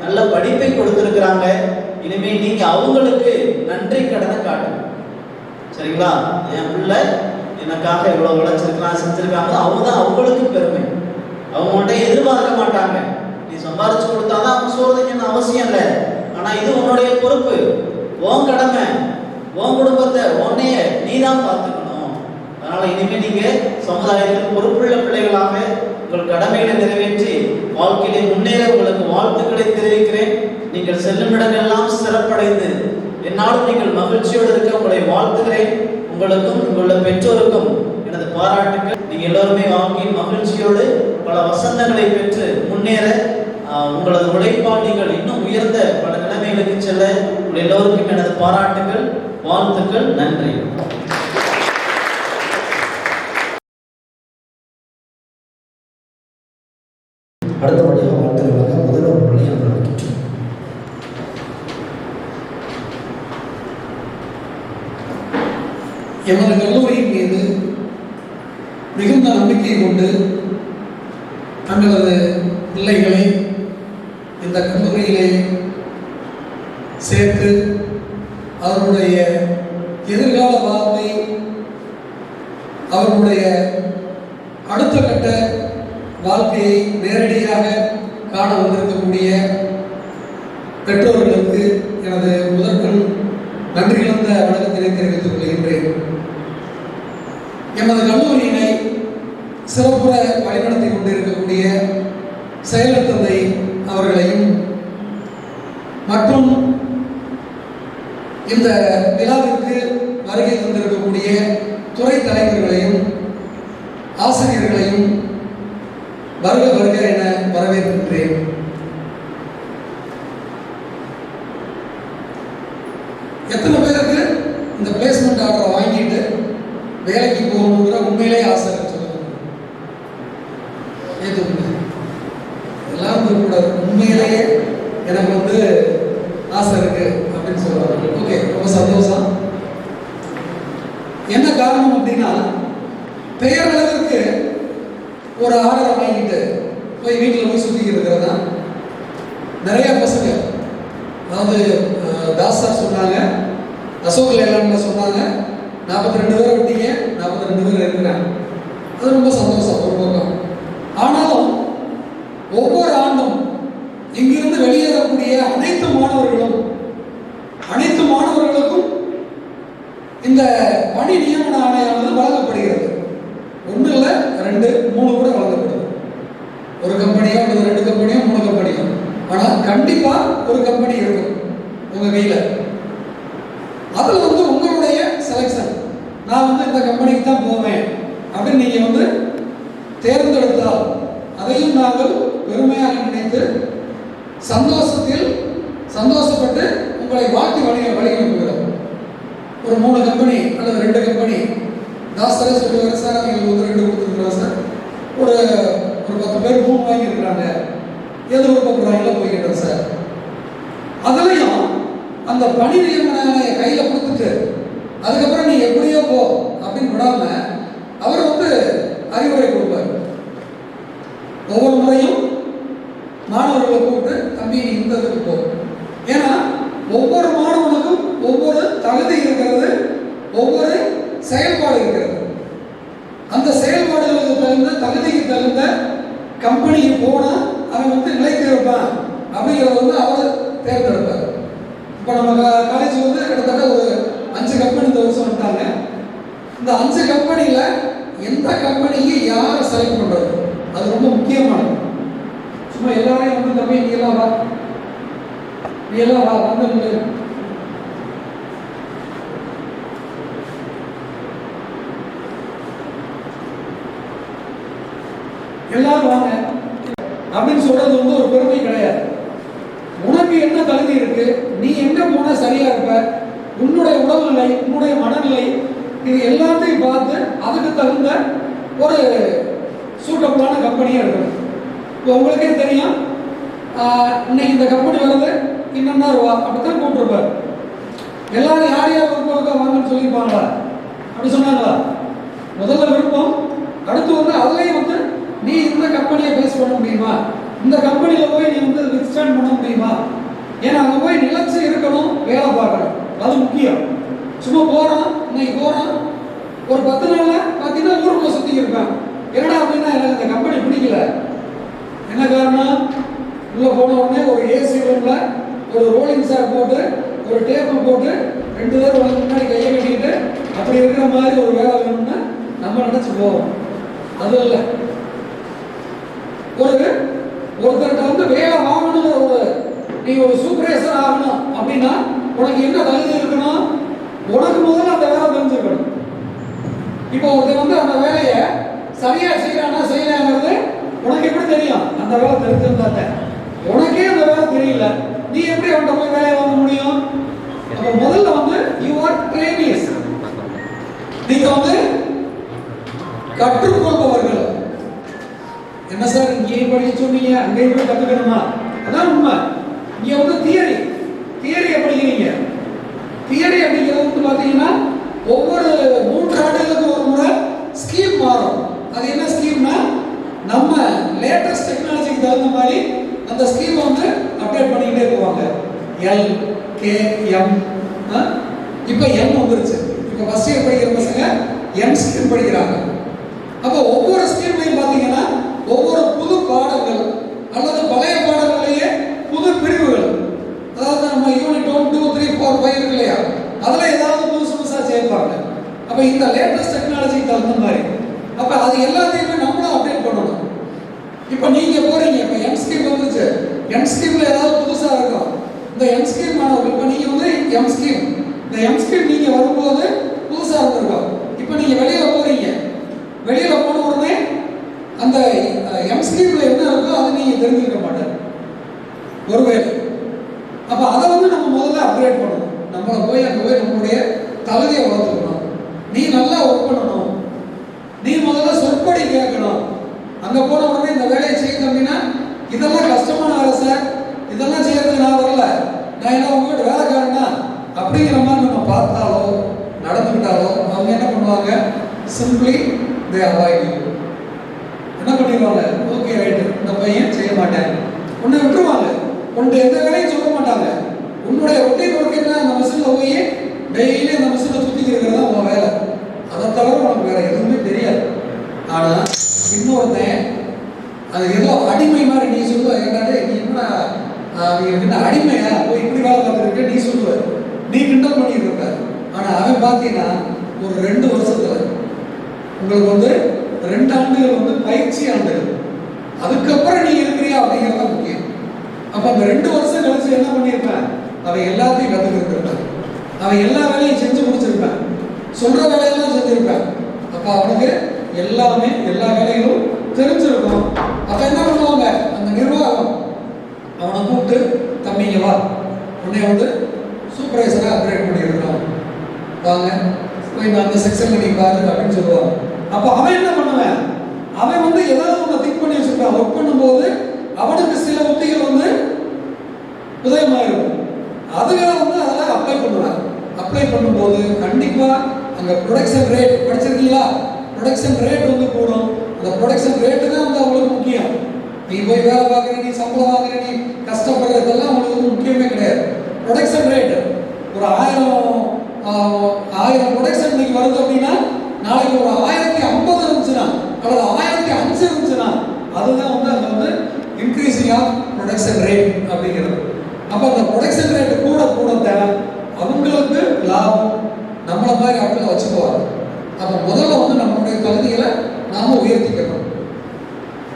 நல்ல படிப்பை கொடுத்துருக்குறாங்க. இனிமே நீங்க அவங்களுக்கு நன்றி கடனை காட்டுங்க. சரிங்களா? என் பிள்ளை எனக்காக இவ்வளவு உழைச்சிருக்கிறான், செஞ்சிருக்காங்க, அவங்க தான் அவங்களுக்கு பெருமை. அவங்கள்ட்ட எதிர்பார்க்க மாட்டாங்க. நீ சம்பாரிச்சு கொடுத்தாதான் அவங்க சோதனைன்னு அவசியம் இல்லை. ஆனா இது உன்னுடைய பொறுப்பு, உன் கடமை, உன் குடும்பத்தை உன்னைய நீ தான் பார்த்துக்கணும். அதனால இனிமே நீங்க சமுதாயத்தில் பொறுப்புள்ள பிள்ளைகளாக உங்கள் கடமைகளை நிறைவேற்றி வாழ்க்கையிலே முன்னேற உங்களுக்கு வாழ்த்துக்களை தெரிவிக்கிறேன். நீங்கள் செல்லும் இடங்கள்லாம் சிறப்படைந்து என்னாலும் நீங்கள் மகிழ்ச்சியோடு இருக்க உங்களை வாழ்த்துகிறேன். உங்களுக்கும் உங்களுடைய பெற்றோருக்கும் எனது பாராட்டுக்கள். நீங்க எல்லோருமே வாழ்க்கையில் மகிழ்ச்சியோடு பல வசந்தங்களை பெற்று முன்னேற உங்களது உழைப்பால் நீங்கள் இன்னும் உயர்ந்த பல நிலைமைகளுக்கு செல்ல உங்கள் எல்லோருக்கும் எனது பாராட்டுக்கள், வாழ்த்துக்கள். நன்றி. அடுத்தபடியாக வாழ்த்து வழங்க முதல்வர் பள்ளி அனுமதிக்கின்றோம். எமது கல்லூரியின் மீது மிகுந்த நம்பிக்கை கொண்டு தங்களது பிள்ளைகளை இந்த கல்லூரியிலே சேர்த்து அவருடைய எதிர்கால வாழ்வை அவருடைய அடுத்த கட்ட வாழ்க்கையை நேரடியாக காண வந்திருக்கக்கூடிய பெற்றோர்களுக்கு எனது முதற்கண் நன்றி கலந்த வணக்கத்தினை தெரிவித்துக் கொள்கின்றேன். எமது கல்லூரியினை சிறப்புற வழிநடத்தி கொண்டிருக்கக்கூடிய செயலர் தந்தை அவர்களையும் மற்றும் இந்த விழாவிற்கு வருகை தந்திருக்கக்கூடிய துறை தலைவர்களையும் ஆசிரியர்களையும் வருக வருக என வரவேற்கின்றேன். எத்தனை பேருக்கு இந்த பிளேஸ்மெண்ட் ஆர்டரை வாங்கிட்டு வேலைக்கு போகணுங்கிற உண்மையிலே ஆசை சொல்லுங்க. ஏற்றுக்கோங்க, எல்லாரும் இருக்கக்கூடாது. உண்மையிலேயே எனக்கு ஆசை இருக்கு அப்படின்னு சொல்றாங்க. ஓகே, ரொம்ப சந்தோஷம். என்ன காரணம் அப்படின்னா, பெயர் அளவிற்கு ஒரு ஆர்டரை வாங்கிட்டு போய் வீட்டில் போய் சுற்றி இருக்கிறதா நிறைய பசங்க. அதாவது தாஸ் சார் சொன்னாங்க, அசோக் லேலாண்டில் சொன்னாங்க, 42 பேர் விட்டீங்க, 42 பேர் இருக்கிறாங்க. அது ரொம்ப சந்தோஷம் ஒரு பக்கம். ஆனாலும் ஒவ்வொரு ஆண்டும் இங்கிருந்து வெளியேறக்கூடிய அனைத்து மாணவர்களுக்கும் இந்த பணி நியமன ஆணையானது வழங்கப்படுகிறது. 1 இல்லை 2 3 கூட வழங்கப்படுது. ஒரு கம்பெனியோ அல்லது 2 கம்பெனியோ 3 கம்பெனியோ, ஆனால் கண்டிப்பா ஒரு கம்பெனி இருக்கும் உங்க கையில. அதுல உங்களுடைய செலக்ஷன், நான் இந்த கம்பெனிக்கு தான் போவேன் அப்படின்னு நீங்க தேர்ந்தெடுத்தால் அதையும் நாங்கள் பெருமையாக நினைத்து சந்தோஷப்பட்டு உங்களை வாழ்த்தி வழியனுப்புகிறோம். ஒரு 3 கம்பெனி அல்லது 2 கம்பெனி தாசரே சொல்லுவார் சார், அவங்க 2 கொடுத்துருக்குறோம் சார், ஒரு 10 பேர் 3 வாங்கியிருக்கிறாங்க, எதிர்பார்க்குறாங்களா போய்கிட்டோம் சார். அதுலேயும் அந்த பணி நியமன கையில் கொடுத்துட்டு அதுக்கப்புறம் நீ எப்படியோ போ அப்படின்னு விடாம அவர் அறிவுரை கொடுப்பார். ஒவ்வொரு முறையும் மாணவர்களை கூப்பிட்டு, தம்பி நீ இந்த இதுக்கு போ. ஏன்னா ஒவ்வொரு மாணவனுக்கும் ஒவ்வொரு தகுதி இருக்கிறது, ஒவ்வொரு செயல்பாடு இருக்கிறது. அந்த செயல்பாடுகளுக்கு தகுந்த தகுதிக்கு தகுந்த கம்பெனிக்கு போனால் அவன் நிலைத்து இருப்பான் அப்படிங்கிறத அவர் தேர்ந்தெடுப்பார். இப்போ நம்ம காலேஜ் கிட்டத்தட்ட ஒரு 5 கம்பெனி இந்த வருஷம் வந்துட்டாங்க. இந்த 5 கம்பெனியில் எந்த கம்பெனிக்கு யாரை செலக்ட் பண்ணுறது அது ரொம்ப முக்கியமானது. சும்மா எல்லாரையும் தம்பி நீ எல்லாம் வா எல்லாரும் வாங்க அப்படின்னு சொல்றது ஒரு பெருமை கிடையாது. உனக்கு என்ன தகுதி இருக்கு, நீ எங்க போனா சரியா இருப்ப, உன்னுடைய உடல்நிலை, உன்னுடைய மனநிலை, இது எல்லாத்தையும் பார்த்து அதுக்கு தகுந்த ஒரு சூட்டபுளான கம்பெனியா இருக்கணும். இப்போ உங்களுக்கே தெரியும், இன்னைக்கு இந்த கம்பெனி வருது, இன்னொன்னா ரூபா அப்படித்தான் கூப்பிட்டுருப்பாரு. எல்லாரும் யார் விருப்பம் வாங்கன்னு சொல்லியிருப்பாங்களா? அப்படி சொன்னாங்களா? முதல்ல விருப்பம், அடுத்து அதுலேயும் நீ இந்த கம்பெனியை பேஸ் பண்ண முடியுமா, இந்த கம்பெனியில் போய் நீ வித்ஸ்டாண்ட் பண்ண முடியுமா? ஏன்னா அங்கே போய் நிலச்சி இருக்கணும், வேலை பார்க்கணும், அது முக்கியம். சும்மா போகிறோம், இன்னைக்கு போகிறோம், ஒரு 10 நாளில் பார்த்தீங்கன்னா ஊருக்குள்ள சுற்றி இருப்பேன். என்னடா அப்படின்னா எனக்கு இந்த கம்பெனி பிடிக்கல. என்ன காரணம்? உள்ளே போன உடனே ஒரு ஏசி ரூமில் ஒரு ரோலிங் சேர் போட்டு ஒரு டேபிள் போட்டு 2 பேர் முன்னாடி கையை கட்டிக்கிட்டு அப்படி இருக்கிற மாதிரி ஒரு வேலை வேணும்னு நம்ம நினச்சி போவோம். அது இல்லை, ஒருத்தர்கிட்ட வேலை வாங்கணும், நீ ஒரு சூப்பர்வைசர் ஆகணும் அப்படின்னா உனக்கு என்ன தகுதி இருக்கணும்? உனக்கு முதல்ல அந்த வேலை தெரிஞ்சுக்கணும். இப்போ ஒருத்தர் அந்த வேலையை சரியா செய்யறானா செய்யறாங்கிறது உனக்கு எப்படி தெரியும்? அந்த வேலை தெரிஞ்சிருந்தாங்க. உனக்கே அந்த வேலை தெரியல, நீ எப்படி அவன்கிட்ட போய் வேலையை வாங்க முடியும்? அப்ப முதல்ல யூ ஆர் ட்ரெயினிஸ், நீங்க கற்றுக்கொள்பவர்கள். என்ன சார் இங்கே அங்கேயும் படிக்க சொன்னீங்க, அங்கேயும் போய் கற்றுக்கணுமா? அதான் உண்மை. இங்கே வந்து தியரியை படிக்கிறீங்க. தியரி அப்படிங்கிறது வந்து பார்த்தீங்கன்னா ஒவ்வொரு 3 ஆண்டுகளுக்கு ஒரு முறை ஸ்கீம் மாறும். அது என்ன ஸ்கீம்னா, நம்ம லேட்டஸ்ட் டெக்னாலஜிக்கு தகுந்த மாதிரி அந்த ஸ்கீமை வந்து அப்டேட் பண்ணிக்கிட்டே போவாங்க. L, K, M. இப்போ எம் வந்துருச்சு. இப்போ ஃபர்ஸ்ட் இயர் படிக்கிற பசங்க எம் ஸ்கீம் படிக்கிறாங்க. அப்போ ஒவ்வொரு ஸ்கீம்லையும் பார்த்தீங்கன்னா ஒவ்வொரு புது பாடங்கள் அல்லது பழைய பாடங்களையே புது பிரிவுகள், அதாவது நம்ம யூனிட் 1, 2, 3, 4, 5 இருக்கு இல்லையா, அதில் ஏதாவது புதுசாக சேர்ப்பாங்க. அப்போ இந்த லேட்டஸ்ட் டெக்னாலஜிக்கு தகுந்த மாதிரி அப்போ அது எல்லாத்தையுமே நம்மளும் அப்டேட் பண்ணணும். இப்போ நீங்கள் போகிறீங்க, இப்போ எம் ஸ்கீம் வந்துச்சு, எம் ஸ்கீமில் ஏதாவது புதுசாக இருக்கும். இந்த எம் ஸ்கீம் மாணவர்கள் இப்போ நீங்கள் வந்து எம் ஸ்கீம், இந்த எம் ஸ்கீம் நீங்கள் வரும்போது புதுசாக இருந்திருக்கோம். இப்போ நீங்கள் வெளியில் போகிறீங்க, வெளியில் போன உடனே அந்த எம் ஸ்கீமில் என்ன இருக்கோ அதை நீங்கள் தெரிஞ்சுக்க மாட்டேன் ஒருவேளை. அப்போ அதை வந்து நம்ம முதல்ல அப்கிரேட் பண்ணணும். நம்மளை போய் அங்கே போய் நம்மளுடைய தகுதியை வளர்த்துக்கணும். நீ நல்லா ஒர்க் பண்ணணும், நீ முதல்ல சொற்படி கேட்கணும். அங்கே போன உடனே இந்த வேலையை செய்யணும் அப்படின்னா இதெல்லாம் கஷ்டமான வேலை சார், இதெல்லாம் செய்யறதுக்கு நான் வரல, நான் என்ன உங்ககிட்ட வேலைக்காரனா அப்படிங்கிற மாதிரி நம்ம பார்த்தாலோ நடந்துக்கிட்டாலோ அவங்க என்ன பண்ணுவாங்க, சிம்பிளி தே அவாய்ட் யூ. என்ன பண்ணிடுவாங்க, ஓகே ரைட்டு இந்த பையன் செய்ய மாட்டேன், உன்னை விட்டுருவாங்க. உன்னுடைய எந்த வேலையும் சொல்ல மாட்டாங்க. உன்னுடைய ரொட்டீன் ஒர்க் என்ன, அந்த மிஷினில் போய் டெய்லி அந்த மிஷினை சுற்றிக்கிறது தான் உன் வேலை. அதை தவிர உனக்கு வேற எதுவுமே தெரியாது. ஆனால் இன்னொருத்தன் அது ஏதோ அடிமை மாதிரி நீ சொல்லுவ, கேட்டாலே நீ என்ன அடிமையா போய் இப்படி வேலை பார்த்துருக்க நீ சொல்லுவ, நீ கிண்டல் பண்ணிட்டு இருக்க. ஆனால் அவன் பார்த்தீங்கன்னா ஒரு 2 வருஷத்துல உங்களுக்கு வந்து 2 ஆண்டுகள் வந்து பயிற்சி ஆண்டுகள், அதுக்கப்புறம் நீ இருக்கிறியா அப்படிங்கிறத முக்கியம். அப்போ அந்த 2 வருஷம் கழிச்சு என்ன பண்ணியிருப்பேன், அவன் எல்லாத்தையும் கற்றுக்கிட்டு அவன் எல்லா வேலையும் செஞ்சு முடிச்சிருப்பேன், சொல்ற வேலையெல்லாம் செஞ்சிருப்பேன். அப்போ அவனுக்கு எல்லாமே எல்லா வேலைகளும் தெரிஞ்சிருக்கும். அப்ப என்ன பண்ணுவாங்க, அந்த நிர்வாகம் அவனை கூப்பிட்டு தம்பிங்க வா, உன்னை வந்து சூப்பர்வைசராக அப்கிரேட் பண்ணியிருக்கிறோம், வாங்க போய் அந்த செக்ஷன்ல நீ பாரு அப்படின்னு சொல்லுவாங்க. அப்போ அவன் என்ன பண்ணுவேன், அவன் வந்து ஏதாவது ஒன்று திங்க் பண்ணி வச்சிருக்கான். ஒர்க் பண்ணும்போது அவனுக்கு சில உத்திகள் வந்து உதயமாயிருக்கும். அதுகளை வந்து அதெல்லாம் அப்ளை பண்ணுவேன். அப்ளை பண்ணும்போது கண்டிப்பாக அங்கே ப்ரொடக்ஷன் ரேட் படிச்சிருக்கீங்களா, ப்ரொடக்ஷன் ரேட் வந்து கூடும். அந்த ப்ரொடக்ஷன் ரேட்டு தான் வந்து அவங்களுக்கு முக்கியம். நீ போய் வேலை பார்க்குற, நீ சம்பளம் வாங்குற, நீ கஷ்டப்படுறதெல்லாம் அவங்களுக்கு வந்து முக்கியமே கிடையாது. ப்ரொடக்ஷன் ரேட்டு ஒரு 1000 ப்ரொடக்ஷன் இன்னைக்கு வருது அப்படின்னா நாளைக்கு ஒரு 1050 இருந்துச்சுன்னா அல்லது 1005 இருந்துச்சுன்னா அதுதான் வந்து அங்கே வந்து இன்க்ரீசிங் ஆஃப் ப்ரொடக்ஷன் ரேட் அப்படிங்கிறது. அப்போ அந்த ப்ரொடக்ஷன் ரேட்டு கூட கூட தேவை, அவங்களுக்கு லாபம், நம்மளை மாதிரி ஆட்களை வச்சுக்குவாங்க. அப்போ முதல்ல வந்து நம்மளுடைய தகுதிகளை நாம உயர்த்திக்கணும்.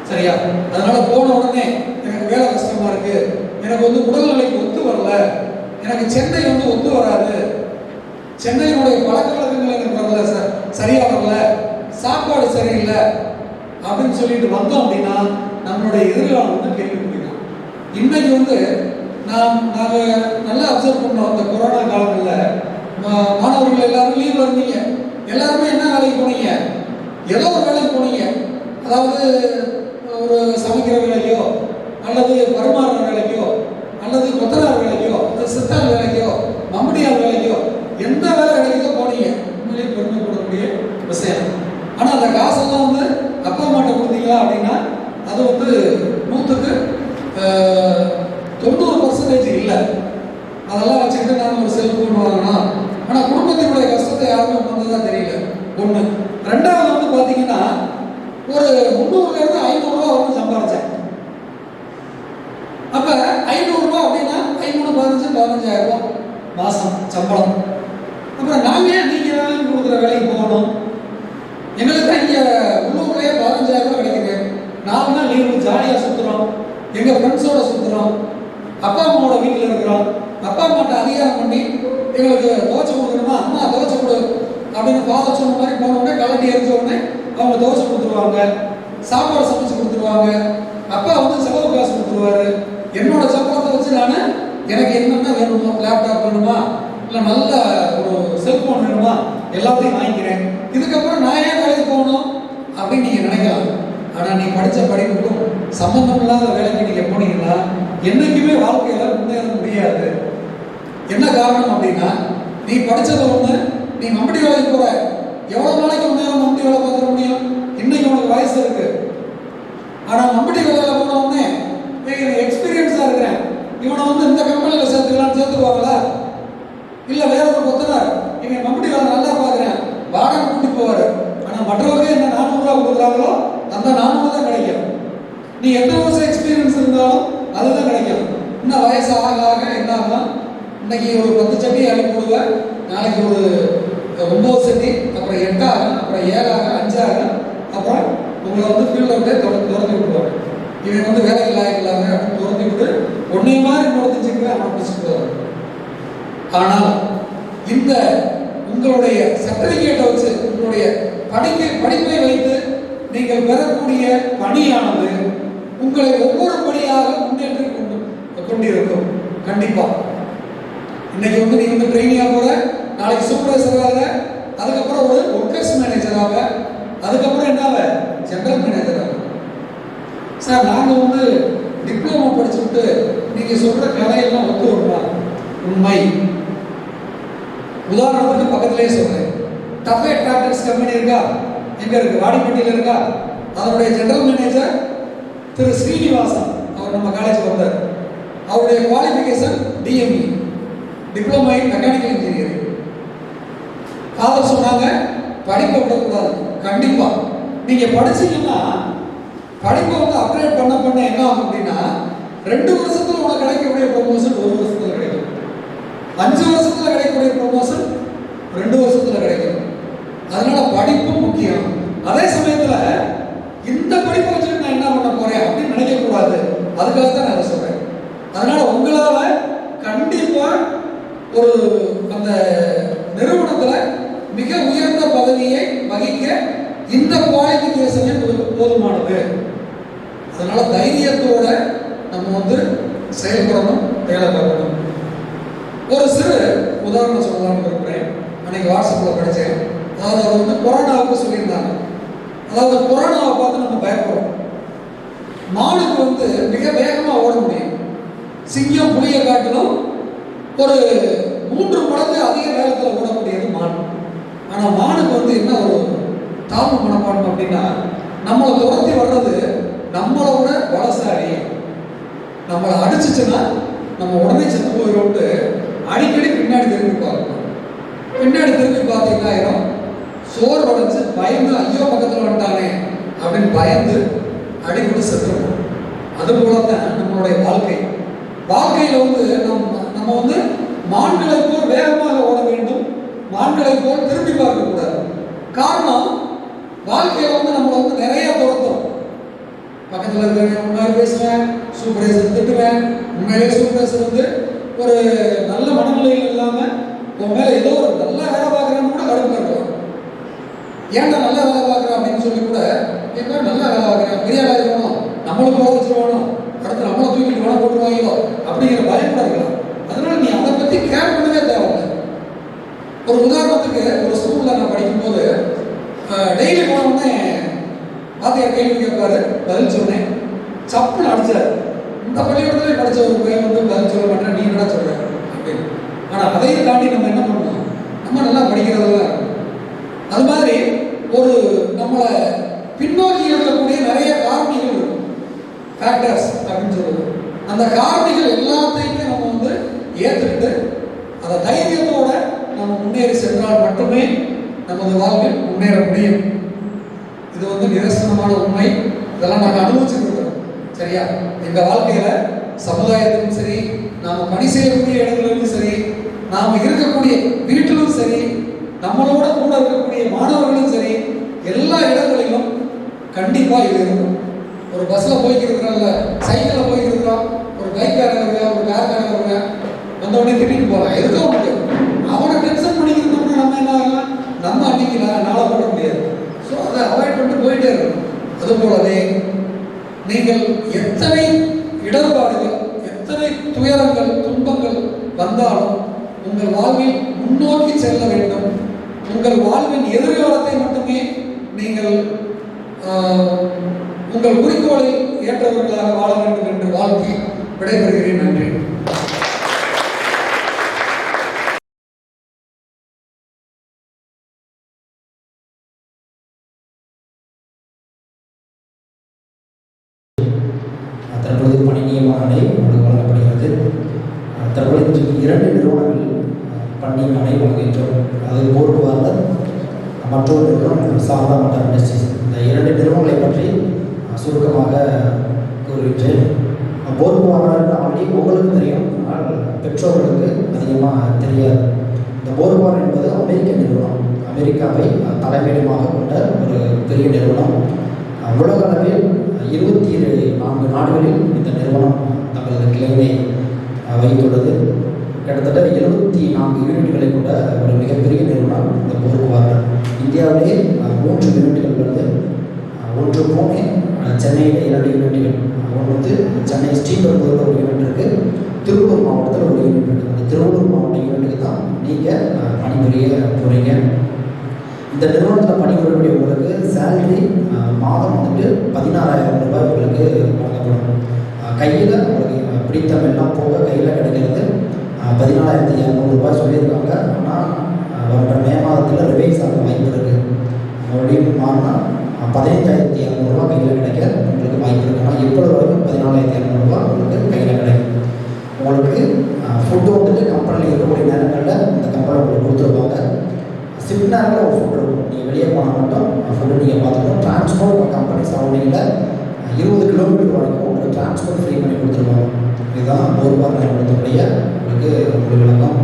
சரியா? அதனால போன உடனே எனக்கு வேலை கஷ்டமா இருக்கு, எனக்கு வந்து உடல்நிலைக்கு ஒத்து வரல, எனக்கு சென்னை வந்து ஒத்து வராது, சென்னையினுடைய பழக்க வழக்கங்கள் எனக்கு வரல சார், சரியா வரல, சாப்பாடு சரியில்லை அப்படின்னு சொல்லிட்டு வந்தோம் அப்படின்னா நம்மளுடைய எதிர்காலம் வந்து கேள்விக்குறிதான். இன்னைக்கு வந்து நாங்கள் நல்லா அப்சர்வ் பண்ணோம். அந்த கொரோனா காலங்களில் மாணவர்கள் எல்லாரும் லீவ்ல இருந்தீங்க, எல்லாருமே என்ன வேலைக்கு போனீங்க, ஏதோ ஒரு வேலைக்கு போனீங்க. அதாவது ஒரு சமைக்கிற வேலைக்கோ அல்லது பரிமாறுற வேலைக்கோ அல்லது கொத்தனார் வேலைக்கோ அல்லது சித்தார் வேலைக்கோ மம்படியார் வேலைக்கோ எந்த வேலை வேலைக்கோ போனீங்க. உண்மையிலேயே பெருமைப்படக்கூடிய விஷயம். ஆனால் அந்த காசெல்லாம் வந்து அப்பா அம்மாட்ட கொடுத்தீங்களா அப்படின்னா அது வந்து 100க்கு 90% இல்லை. அதெல்லாம் வச்சுக்கிட்டு நாங்கள் ஒரு செல்ஃபோன் வாங்கணும். ஆனால் குடும்பத்தினுடைய கஷ்டத்தை யாருமே உணர்ந்ததா தெரியல. ஒன்று. ரெண்டாவது வந்து பார்த்தீங்கன்னா ஒரு 300லேருந்து 500 ரூபா வந்து சம்பாதிச்சேன். அப்போ 500 ரூபா அப்படின்னா 15,000 ரூபா மாதம் சம்பளம். அப்புறம் நாங்கள் நீங்கள் வேலைக்கு கொடுக்குற வேலைக்கு போகணும். எங்களுக்கு தான் இங்கே உள்ளூர்லேயே 15,000 ரூபா கிடைக்குது. நாம தான் லீவு ஜாலியாக சுற்றுறோம், எங்கள் ஃப்ரெண்ட்ஸோட சுற்றுறோம், அப்பா அம்மாவோட வீட்டில் இருக்கிறோம். அப்பா அம்மாட்ட அதிகாரம் பண்ணி எங்களுக்கு துவச்சி கொடுக்கணுமா, அம்மா துவச்சி கொடு அப்படின்னு ஃபாதர் சொன்ன மாதிரி போன உடனே கலட்டி எரிஞ்ச உடனே அவங்க துவச்சி கொடுத்துருவாங்க, சாப்பாடு சமைச்சு கொடுத்துருவாங்க, அப்பா வந்து செலவு காசு கொடுத்துருவாரு. என்னோட சம்பளத்தை வச்சு நான் எனக்கு என்னென்ன வேணுமோ, லேப்டாப் வேணுமா இல்லை நல்ல ஒரு செல்ஃபோன் வேணுமா எல்லாத்தையும் வாங்கிக்கிறேன். இதுக்கப்புறம் நான் ஏன் வேலைக்கு போகணும் அப்படின்னு நீங்கள் நினைக்கலாம். ஆனால் நீ படித்த படிப்புக்கும் சம்பந்தம் இல்லாத வேலைக்கு நீங்கள் போனீங்கன்னா என்றைக்குமே வாழ்க்கையில் முன்னேற முடியாது. என்ன காரணம் அப்படின்னா, நீ படித்தது ஒன்று, நீ மம்படி வேலைக்கு போகிற, எவ்வளோ நாளைக்கு முன்னேற மம்படி வேலை பார்த்துக்க முடியும்? இன்னைக்கு உனக்கு வயசு இருக்கு. ஆனால் மம்படி வேலையில் போன உடனே எக்ஸ்பீரியன்ஸாக இருக்கிறேன், இவனை வந்து இந்த கம்பெனியில் சேர்த்துக்கலான்னு சேர்த்துக்குவாங்களா? இல்லை வேற ஒரு கொத்தனார், இவன் மம்படி வேலை நல்லா பார்க்குறேன், வாடகை கூட்டி போவார். ஆனால் மற்றவங்க என்ன 400 ரூபா கொடுக்குறாங்களோ அந்த 400 தான் கிடைக்கும். நீ எத்தனை வருஷம் எக்ஸ்பீரியன்ஸ் இருந்தாலும் அதுதான் கிடைக்கும். இன்னும் வயசு ஆக ஆக என்ன ஆகும், இன்னைக்கு ஒரு 10 சட்டி அள்ளி போடுவேன், நாளைக்கு ஒரு 9 சட்டி, அப்புறம் 8 ஆகும், அப்புறம் 7 ஆகும், 5 ஆகும், அப்புறம் உங்களை வந்து ஃபீல்ட் அவுட்டே துரத்தி விட்டுருவாங்க. இவன் வந்து வேலைக்கு லாயக்கில்லாம அப்படின்னு துரத்தி விட்டு ஒன்னே மாதிரி துரத்திச்சுக்கு அவனை பிடிச்சிட்டு போவாங்க. ஆனால் இந்த உங்களுடைய சர்டிபிகேட்டை வச்சு உங்களுடைய படிப்பை வைத்து நீங்கள் பெறக்கூடிய பணியானது உங்களை ஒவ்வொரு படியாக முன்னேற்றி கொண்டிருக்கும். கண்டிப்பா இன்னைக்கு வந்து நீங்க வந்து ட்ரெயினியா போற, நாளைக்கு சூப்பர்வைசராக, அதுக்கப்புறம் ஒரு ஒர்க்கர்ஸ் மேனேஜராக, அதுக்கப்புறம் என்னாவ ஜெனரல் மேனேஜராக. சார் நாங்கள் வந்து டிப்ளமோ படிச்சுட்டு நீங்க சொல்ற கதையெல்லாம் ஒத்து வருமா? உண்மை. உதாரணத்துக்கு பக்கத்திலே சொல்றேன், டஃபே டிராக்டர்ஸ் கம்பெனி இருக்கா? எங்க இருக்கு? வாடிப்பட்டியில் இருக்கா? அதனுடைய ஜெனரல் மேனேஜர் திரு ஸ்ரீனிவாசன், அவர் நம்ம காலேஜ் வந்தார். அவருடைய qualification DME, diploma in mechanical engineering. Father சொன்னாங்க படிப்பை விடக்கூடாது. கண்டிப்பா நீங்க படிச்சீங்கன்னா படிப்பை வந்து அப்கிரேட் பண்ண என்ன ஆகும் அப்படின்னா, 2 வருஷத்துல உனக்கு கிடைக்கக்கூடிய ப்ரொமோஷன் 1 வருஷத்துல கிடைக்கும், 5 வருஷத்துல கிடைக்கக்கூடிய ப்ரொமோஷன் 2 வருஷத்துல கிடைக்கும். அதனால படிப்பு முக்கியம். அதே சமயத்துல இந்த படிப்பை வச்சுட்டு நான் என்ன பண்ண போறேன் அப்படின்னு நினைக்க கூடாது. அதுக்காக தான் நான் சொல்றேன். அதனால உங்களால கண்டிப்பா ஒரு அந்த நிறுவனத்துல மிக உயர்ந்த பதவியை வகிக்க இந்த குவாலிஃபிகேஷனே போதுமானது. அதனால தைரியத்தோட நம்ம வந்து செயல்படணும், வேலை பார்க்கணும். ஒரு சிறு உதாரணம் சொல்லலாம்னு இருக்கிறேன். அன்னைக்கு வாட்ஸ்அப்பில் படித்தேன். அதாவது அவர் வந்து கொரோனாவுக்கு சொல்லியிருந்தாங்க. அதாவது கொரோனாவை பார்த்து நம்ம பயப்படுறோம். மானுக்கு வந்து மிக வேகமாக ஓட முடியும். சிங்கம் புலியை காட்டிலும் ஒரு 3 மடங்கு அதிக வேகத்தில் ஓடக்கூடியது மான். ஆனால் மானுக்கு வந்து என்ன ஒரு தாழ்வு மனப்பான்மை அப்படின்னா, நம்மளை துரத்தி வர்றது நம்மளோட பலசாலி, நம்மளை அடிச்சுச்சுன்னா நம்ம உடனே செத்து போயிடும்ட்டு அடிக்கடி பின்னாடி திரும்பி பார்க்கணும். பின்னாடி திரும்பி பார்த்தீங்கன்னா சோறு உடைச்சு பயந்து ஐயோ பக்கத்தில் வந்துட்டானே அப்படின்னு பயந்து அடிபட்டு செத்துருவோம். அதுபோல தான் நம்மளுடைய வாழ்க்கையில் வந்து நம்ம வந்து மான்களை போல் வேகமாக ஓட வேண்டும், மான்களை போல் திரும்பி பார்க்கக்கூடாது. காரணம், வாழ்க்கையில் வந்து நம்மளை வந்து நிறைய துரத்தும். பக்கத்தில் இருக்கிறவங்க முன்னாடி பேசுவேன், சூப்பர்வைசர் திட்டுவேன். உண்மையிலே சூப்பர்வைசர் வந்து ஒரு நல்ல மனநிலையில் இல்லாமல் உன் மேலே ஏதோ ஒரு நல்ல வேலை பார்க்குறேன்னு கூட கடுப்பு கட்டுவான். ஏன்டா நல்ல வேலை பார்க்குறேன் அப்படின்னு சொல்லி கூட ஏன்னா நல்லா வேலை பார்க்குறேன், பெரிய வேலை வேணும், நம்மளுக்கு வச்சுருவானோ, அடுத்து நம்மளை தூக்கிட்டு வேலை போட்டுருவாங்களோ அப்படிங்கிற பயப்பட இருக்கலாம். அதனால நீ அதை பற்றி கேர் பண்ணவே தேவையில்லை. ஒரு உதாரணத்துக்கு ஒரு ஸ்கூலில் நான் படிக்கும்போது டெய்லி போனோடனே வாத்தியார் கேள்வி கேட்பாரு, பதில் சொன்னேன், சப்புன்னு அடிச்சார். இந்த பள்ளிக்கூடத்துல படித்த ஒரு பையன் வந்து பதில் சொல்ல மாட்டேன், நீ என்ன சொல்ற அப்படின்னு. ஆனால் அதையும் தாண்டி நம்ம என்ன பண்ணணும், நம்ம நல்லா படிக்கிறதெல்லாம் இருக்கும். அது மாதிரி ஒரு நம்மளை பின்னோக்கி இருக்கக்கூடிய நிறைய காரணிகள் இருக்கும், ஃபேக்டர்ஸ் அப்படின்னு சொல்லுவோம். அந்த காரணிகள் எல்லாத்தையுமே நம்ம வந்து ஏற்றுக்கிட்டு அதை தைரியத்தோட நம்ம முன்னேறி சென்றால் மட்டுமே நமது வாழ்வில் முன்னேற முடியும். இது வந்து நிரசனமான உண்மை. இதெல்லாம் நாங்கள் அனுபவிச்சுட்டு இருக்கிறோம். சரியா? எங்கள் வாழ்க்கையில் சமுதாயத்திலும் சரி, நாம் பணி செய்யக்கூடிய இடங்களிலும் சரி, நாம் இருக்கக்கூடிய வீட்டிலும் சரி, நம்மளோட கூட இருக்கக்கூடிய மாணவர்களும் சரி, எல்லா இடங்களிலும் கண்டிப்பாக இது இருக்கும். ஒரு பஸ்ஸில் போய்க்கு இருக்கிறாங்க, சைக்கிளில் போய்க்கு இருக்கிறோம், ஒரு பைக்காரங்க, ஒரு கார்காரங்க வந்தவுடனே திட்டிட்டு போகலாம், எதுவும் முடியாது. அவனை டென்ஷன் பண்ணிக்கிறோம்னா நம்ம என்ன ஆகலாம், நம்ம அன்னைக்கு நாளை போட முடியாது. ஸோ அதை அவாய்ட் பண்ணிட்டு போயிட்டே இருக்கணும். அதுபோலவே நீங்கள் எத்தனை இடர்பாடுகள், எத்தனை துயரங்கள், துன்பங்கள் வந்தாலும் உங்கள் வாழ்வில் முன்னோக்கி செல்ல வேண்டும். உங்கள் வாழ்வின் எதிர்காலத்தை மட்டுமே நீங்கள் உங்கள் குறிக்கோளை ஏற்றவர்களாக வாழ வேண்டும் என்று வாழ்த்தி விடைபெறுகிறேன். நன்றி. தற்பொழுது பணி நியமன ஆணை உங்களுக்கு வழங்கப்படுகிறது. தற்பொழுது 2 நிறுவனங்கள் பணி ஆணை வழங்குகின்றோம். அது போக்குவரத்து, மற்றொரு நிறுவனம் சாரதா மோட்டார் இண்டஸ்ட்ரீஸ். இந்த 2 நிறுவனங்களை பற்றி சுருக்கமாக கூறுகின்றேன். போக்குவரத்து ஆல்ரெடி உங்களுக்கு தெரியும், ஆனால் பெற்றோர்களுக்கு அதிகமாக தெரியாது. இந்த போக்குவரத்து என்பது அமெரிக்க நிறுவனம். அமெரிக்காவை தலைமையிடமாக கொண்ட ஒரு பெரிய நிறுவனம். உலக அளவில் 24 நாடுகளில் இந்த நிறுவனம் தங்களது கிளையை வைத்துள்ளது. கிட்டத்தட்ட 74 யூனிட்களை கொண்ட ஒரு மிகப்பெரிய நிறுவனம் இந்த போக்குவரத்து. இந்தியாவிலேயே 3 யூனிட்டுகள் உள்ளது. ஒன்று புனே, சென்னையில் 2 யூனிட்டுகள். ஒன்று வந்து சென்னை ஸ்ரீபெரும்புதூரில் ஒரு யூனிட் இருக்குது, திருவள்ளூர் மாவட்டத்தில் ஒரு யூனிட் இருக்குது. அந்த திருவள்ளூர் மாவட்ட யூனிட்டுக்கு தான் நீங்கள் பணிபுரிய போகிறீங்க. இந்த நிறுவனத்தில் பணிபுரியக்கூடிய உங்களுக்கு சேலரி மாதம் வந்துட்டு 16,000 ரூபாய் உங்களுக்கு வழங்கப்படும். கையில் உங்களுக்கு பிடித்தம் எல்லாம் போக கையில் கிடைக்கிறது 14,200 ரூபாய் சொல்லியிருக்காங்க. ஆனால் வர மே மாதத்தில் ரிவைஸ் ஆக வாய்ப்பு இருக்குது. மறுபடியும் மாறினா 15,200 ரூபா கையில் கிடைக்க உங்களுக்கு வாய்ப்பு இருக்குது. ஆனால் இப்பொழுது வரைக்கும் 14,200 ரூபா உங்களுக்கு கையில் கிடைக்கும். உங்களுக்கு ஃபுட்டு வந்துட்டு கம்பெனியில் இருக்கக்கூடிய நேரங்களில் இந்த கம்பெனி உங்களுக்கு கொடுத்துருப்பாங்க. ஷிஃப்ட் நேரத்தில் ஒரு ஃபுட் இருக்கும். நீங்கள் வெளியே போனால் மட்டும் ஃபுட்டு நீங்கள் பார்த்துக்கணும். டிரான்ஸ்போர்ட் கம்பெனி சரௌண்டிங்கில் 20 கிலோமீட்டர் வரைக்கும் உங்களுக்கு டிரான்ஸ்போர்ட் ஃப்ரீ பண்ணி கொடுத்துருவாங்க. இதுதான் போக்குவரத்து நிறுவனத்துடைய உங்களுக்கு விளக்கம்.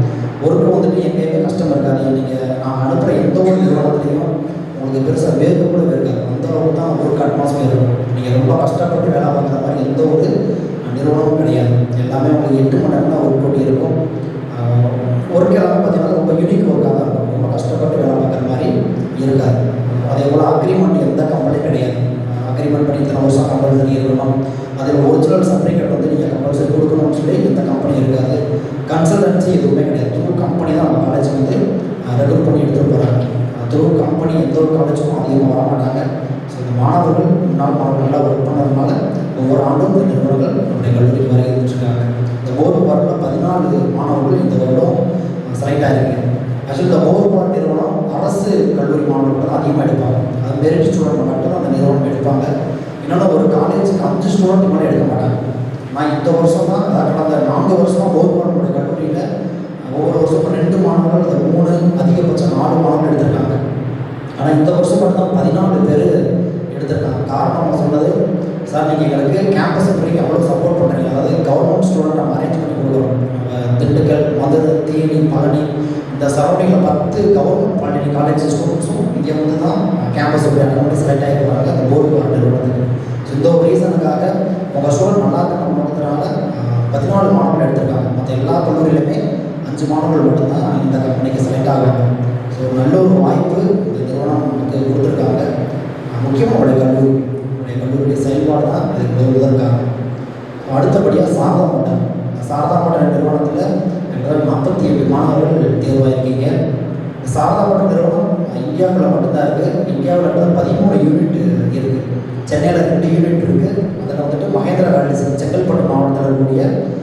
ஒருத்தர் வந்துட்டு எங்கேயுமே கஷ்டம் இருக்காது. நீங்கள் நான் அனுப்புகிற எந்த ஒரு நிறுவனத்துலையும் உங்களுக்கு பெருசாக வேர்க்க கூட இருக்காது. அந்த அளவுக்கு தான் ஒர்க் அட்மாஸ்பியர் இருக்கும். நீங்கள் ரொம்ப கஷ்டப்பட்டு வேலை பார்க்குற மாதிரி எந்த ஒரு நிறுவனமும் கிடையாது. எல்லாமே உங்களுக்கு 8 மணி நேரம் தான் ஒர்க் போட்டி இருக்கும். ஒர்க் எல்லாமே பார்த்தீங்கன்னா ரொம்ப யூனிக் ஒர்க்காக தான் இருக்கும். ரொம்ப கஷ்டப்பட்டு வேலை பார்க்குற மாதிரி இருக்காது. அதே போல் அக்ரிமெண்ட் எந்த கம்பெனியும் கிடையாது. அக்ரிமெண்ட் பண்ணி இத்தனை வருஷம் கம்பல்சரி இருக்கணும், அதில் ஒரிஜினல் சர்டிஃபிகேட் வந்து நீங்கள் கம்பல்சரி கொடுக்கணும்னு சொல்லி எந்த கம்பெனி இருக்காது. கன்சல்டன்சி எதுவுமே கிடையாது. த்ரூ கம்பெனி தான் நம்ம காலேஜ் வந்து ரெக்ரூட் பண்ணி எடுத்துகிட்டு போகிறாங்க. த்ரூ கம்பெனி எந்த ஒரு காலேஜும் அதிகமாக வர மாட்டாங்க. ஸோ இந்த மாணவர்கள் முன்னாள் மாணவர்கள் நல்லா ஒர்க் பண்ணதுனால ஒவ்வொரு ஆண்டும் இந்த நிறுவனங்கள் நம்முடைய கல்லூரிக்கு வர இருந்துருக்காங்க. இந்த போக்குவரத்தில் 14 மாணவர்கள் இந்த வருடம் செலக்ட் ஆகிருக்கு. ஆக்சுவலி இந்த போக்குவரத்து நிறுவனம் அரசு கல்லூரி மாணவர்கள் தான் அதிகமாக எடுப்பாங்க. அது மெரிட் ஸ்டூடெண்ட் மட்டும் அந்த நிறுவனம் எடுப்பாங்க. இன்னொன்று ஒரு காலேஜுக்கு 5 ஸ்டூடெண்ட் மேலே எடுக்க மாட்டாங்க. நான் இந்த வருஷம் தான், அதாவது கடந்த 4 வருஷமாக போக்குவரத்து கல்லூரியில் ஒவ்வொரு வருஷமும் 2 மாணவர்கள், அது 3 அதிகபட்சம் 4 மாணவர்கள் எடுத்திருக்காங்க. ஆனால் இந்த வருஷம் மட்டும் தான் 14 பேர் எடுத்திருக்காங்க. காரணம் அவங்க சொன்னது, சார் நீங்கள் எங்களுக்கு கேம்பஸ் வரைக்கும் எவ்வளோ சப்போர்ட் பண்ணுறீங்க, அதாவது கவர்மெண்ட் ஸ்டூடெண்ட் நம்ம அரேஞ்ச் பண்ணி கொடுக்குறோம். நம்ம திண்டுக்கல், மதுரை, தேனி, பழனி இந்த சரௌண்டிங்கில் 10 கவர்மெண்ட் பாலிடெக்னிக் காலேஜ் ஸ்டூடெண்ட்ஸும் இங்கே வந்து தான் கேம்பஸ் அக்கௌண்ட் செலக்ட் ஆகிருக்காங்க அந்த போக்குவரத்து நிறுவனத்துக்கு. ஸோ இந்த ஒரு ரீசனுக்காக உங்கள் ஸ்டூடெண்ட் நல்லா இருக்கணும்ன்றதுனால 14 மாணவர்கள் எடுத்திருக்காங்க. மற்ற எல்லா கல்லூரியிலுமே 5 மாணவர்கள் மட்டும்தான் இந்த கம்பெனிக்கு செலக்ட் ஆகிறாங்க. ஸோ நல்ல ஒரு வாய்ப்பு இந்த நிறுவனம் நமக்கு கொடுத்துருக்காங்க. முக்கியமாக உங்களுடைய கல்லூரியுடைய செயல்பாடு தான் இதுக்கு உதவுவதற்காக. அடுத்தபடியாக சாரதா மோட்டார். சாரதா மோட்டார் நிறுவனத்தில் 48 மாணவர்கள் தேர்வாயிருக்கீங்க. சாரதா மோட்டார் நிறுவனம் இந்தியாவுக்குள்ள மட்டும்தான் இருக்குது. இந்தியாவில் 13 யூனிட் இருக்குது. சென்னையில் 2 யூனிட் இருக்குது. அதில் வந்துட்டு மகேந்திரா காலேஜ் சிட்டி, செங்கல்பட்டு மாவட்டத்தில் இருக்கக்கூடிய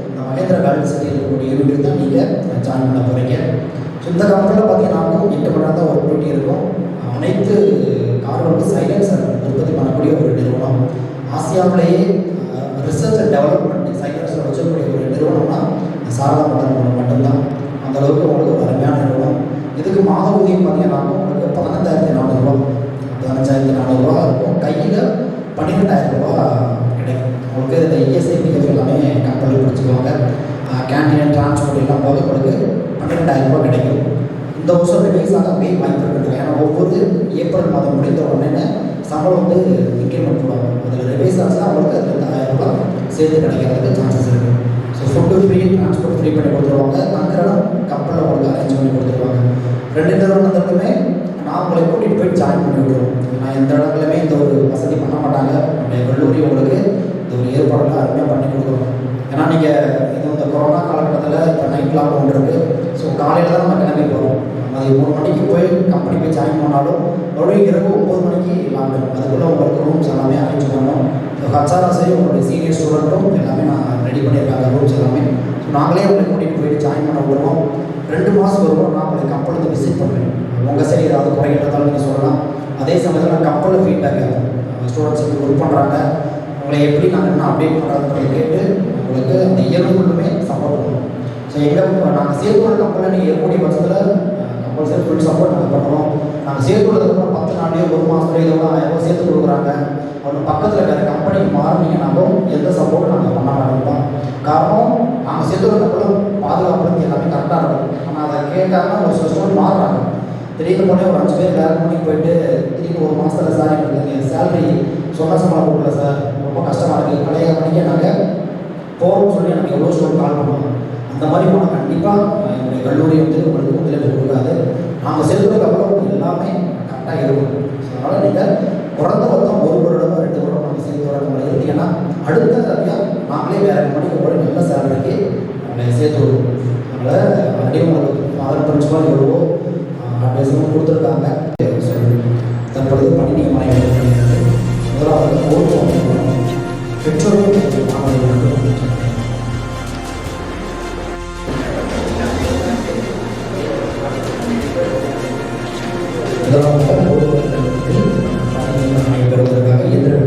இந்த மகேந்திரா காலேஜ் சிட்டியில் இருக்கக்கூடிய யூனிட் தான் நீங்கள் ஜாயின் பண்ண போகிறீங்க. ஸோ இந்த கம்பெனியில் பார்த்தீங்கன்னா 8 மணி நேரம் தான் ஒர்க் போட்டி இருக்கும். அனைத்து கார்களுக்கு சைலன்சர் உற்பத்தி பண்ணக்கூடிய ஒரு நிறுவனம். ஆசியாவிலேயே ரிசர்ச் அண்ட் டெவலப்மெண்ட் சைலன்சர் வச்சக்கூடிய ஒரு நிறுவனம்னா சாரதா மோட்டார் நிறுவனம் மட்டும்தான். அந்தளவுக்கு உங்களுக்கு ஒரு அருமையான நிறுவனம். இதுக்கு மாத ஊதியம் பார்த்தீங்கன்னா உங்களுக்கு 15,400 ரூபா, 15,400 ரூபா இருக்கும். கையில் 12,000 ரூபா கிடைக்கும். உங்களுக்கு இந்த இஎஸ்ஐ பிஎஃப் எல்லாமே கம்பெனியில் பிடிச்சிக்குவாங்க. கேன்டீன் டிரான்ஸ்போர்ட் எல்லாம் போக உங்களுக்கு 12,000 ரூபா கிடைக்கும். இந்த வருஷம் ரிவைஸாக மே வாய்ப்பு இருக்குது. ஏன்னா ஒவ்வொரு ஏப்ரல் மாதம் முடிந்த உடனே சம்பளம் வந்து இன்க்ரிமெண்ட் போடுவாங்க. அதில் ரிவைஸ் ஆச்சுன்னா அவங்களுக்கு அதில் 10,000 ரூபா சேர்த்து கிடைக்கிறதுக்கு சான்சஸ் இருக்குது. So food free, transport free பண்ணி கொடுத்துருவாங்க. தங்குறதும் கப்பலில் உங்களுக்கு அரேஞ்ச் பண்ணி கொடுத்துருவாங்க. 2 நிறுவனத்துக்குமே நான் உங்களை கூட்டிகிட்டு போய் ஜாயின் பண்ணி விடுவோம். நான் எந்த இடத்துலையுமே இந்த ஒரு வசதி பண்ண மாட்டாங்க. நம்முடைய கல்லூரி உங்களுக்கு இந்த ஒரு ஏற்பாடெல்லாம் அருமையாக பண்ணி கொடுக்குறோம். ஏன்னா நீங்கள் இந்த கொரோனா காலகட்டத்தில் இப்போ நைட் லாக்டவுன் இருக்குது. ஸோ காலையில் தான் நம்ம கிளம்பி போகிறோம். அது 3 மணிக்கு போய் கம்பெனி போய் ஜாயின் பண்ணாலும் மறுபடியும் இரவு 9 மணிக்கு லாக்டவுன். அதுக்குள்ளே உங்களுக்கு ரூம்ஸ் எல்லாமே அரேஞ்ச் பண்ணணும். ஹச்ஆர்எஸ்ஐ உங்களுடைய சீனியர் ஸ்டூடெண்ட்டும் எல்லாமே நான் ரெடி பண்ணியிருக்காங்க ரூம்ஸ் எல்லாமே. ஸோ நாங்களே உங்களை கூட்டிகிட்டு போயிட்டு ஜாயின் பண்ண விடுவோம். 2 மாதம் வருவோம். நான் உங்களுக்கு கப்பலுக்கு விசிட் பண்ணுறேன். உங்கள் சரி ஏதாவது குறைகள் இருந்தாலும் நீங்கள் சொல்லலாம். அதே சமயத்தில் நான் கப்பலில் ஃபீட்பேக் ஸ்டூடெண்ட்ஸ் எப்படி ஒர்க் பண்ணுறாங்க, உங்களை எப்படி நாங்கள் என்ன அப்டேட் பண்ணுறதுன்றதை கேட்டு உங்களுக்கு அந்த இயர் ஃபுல்லுமே சப்போர்ட் பண்ணுவோம். ஸோ நாங்கள் சேர்த்துள்ள கப்பலில் நீங்கள் இருக்கக்கூடிய பட்சத்தில் கம்பல்சரி ஃபுல் சப்போர்ட் நாங்கள் பண்ணுவோம். நாங்கள் சேர்த்துள்ளதுக்கப்புறம் 10 நாளையோ 1 மாதத்துலையோ இதை விட 1000 ரூபா சேர்த்து கொடுக்குறாங்க. அவங்க பக்கத்தில் வேறு கம்பெனிக்கு மாறினீங்கன்னாலும் எந்த சப்போர்ட்டும் நாங்கள் பண்ண மாட்டோம். காரணம் நாங்கள் சேர்த்துள்ள கப்பலும் பாதுகாப்பு எல்லாமே கரெக்டாக இருக்கும். ஆனால் அதை கேட்காம ஒரு சில ஸ்டூடெண்ட் மாறுறாங்க. திடீர்னு போனே ஒரு 5 பேர் வேறு கம்பெனிக்கு போயிட்டு திடீர்னு 1 மாதத்தில் சார் எங்களுக்கு சேலரி சொன்ன சம்பளம் கொடுக்கல சார், ரொம்ப கஷ்டமாக இருக்குது, பழைய கம்பெனிக்கே நாங்கள் போகிறோம்னு சொல்லி எனக்கு எவ்வளோ ஸ்டூடெண்ட் கால் பண்ணுவோம். அந்த மாதிரி போனால் கண்டிப்பாக என்னுடைய கல்லூரி வந்து உங்களுக்கு ஒத்துழைப்பு கொடுக்காது. நாங்கள் சேர்த்ததுக்கப்புறம் எல்லாமே கரெக்டாக இருக்கும். ஸோ அதனால் நீங்கள் குறைந்தபட்சம் 1 வருடம் 2 வருடம் நாங்கள் சேர்த்து வர இருந்தீங்கன்னா அடுத்த நாங்களே வேறு கம்பெனிக்கு போய் நல்ல சேலரிக்கு நாங்கள் சேர்த்து விடுவோம். அதனால் ஆல்ரெடி உங்களுக்கு ஃபாதர் பிரின்சிபால் எவ்வளவோ அட்வைஸும் கொடுத்துருக்காங்க. தற்பொழுது பணி நியமனம் முதலாவது பெற்றோர்கள் மாணவர்களுக்கு பெறுவதற்காக எதிர்ப்பு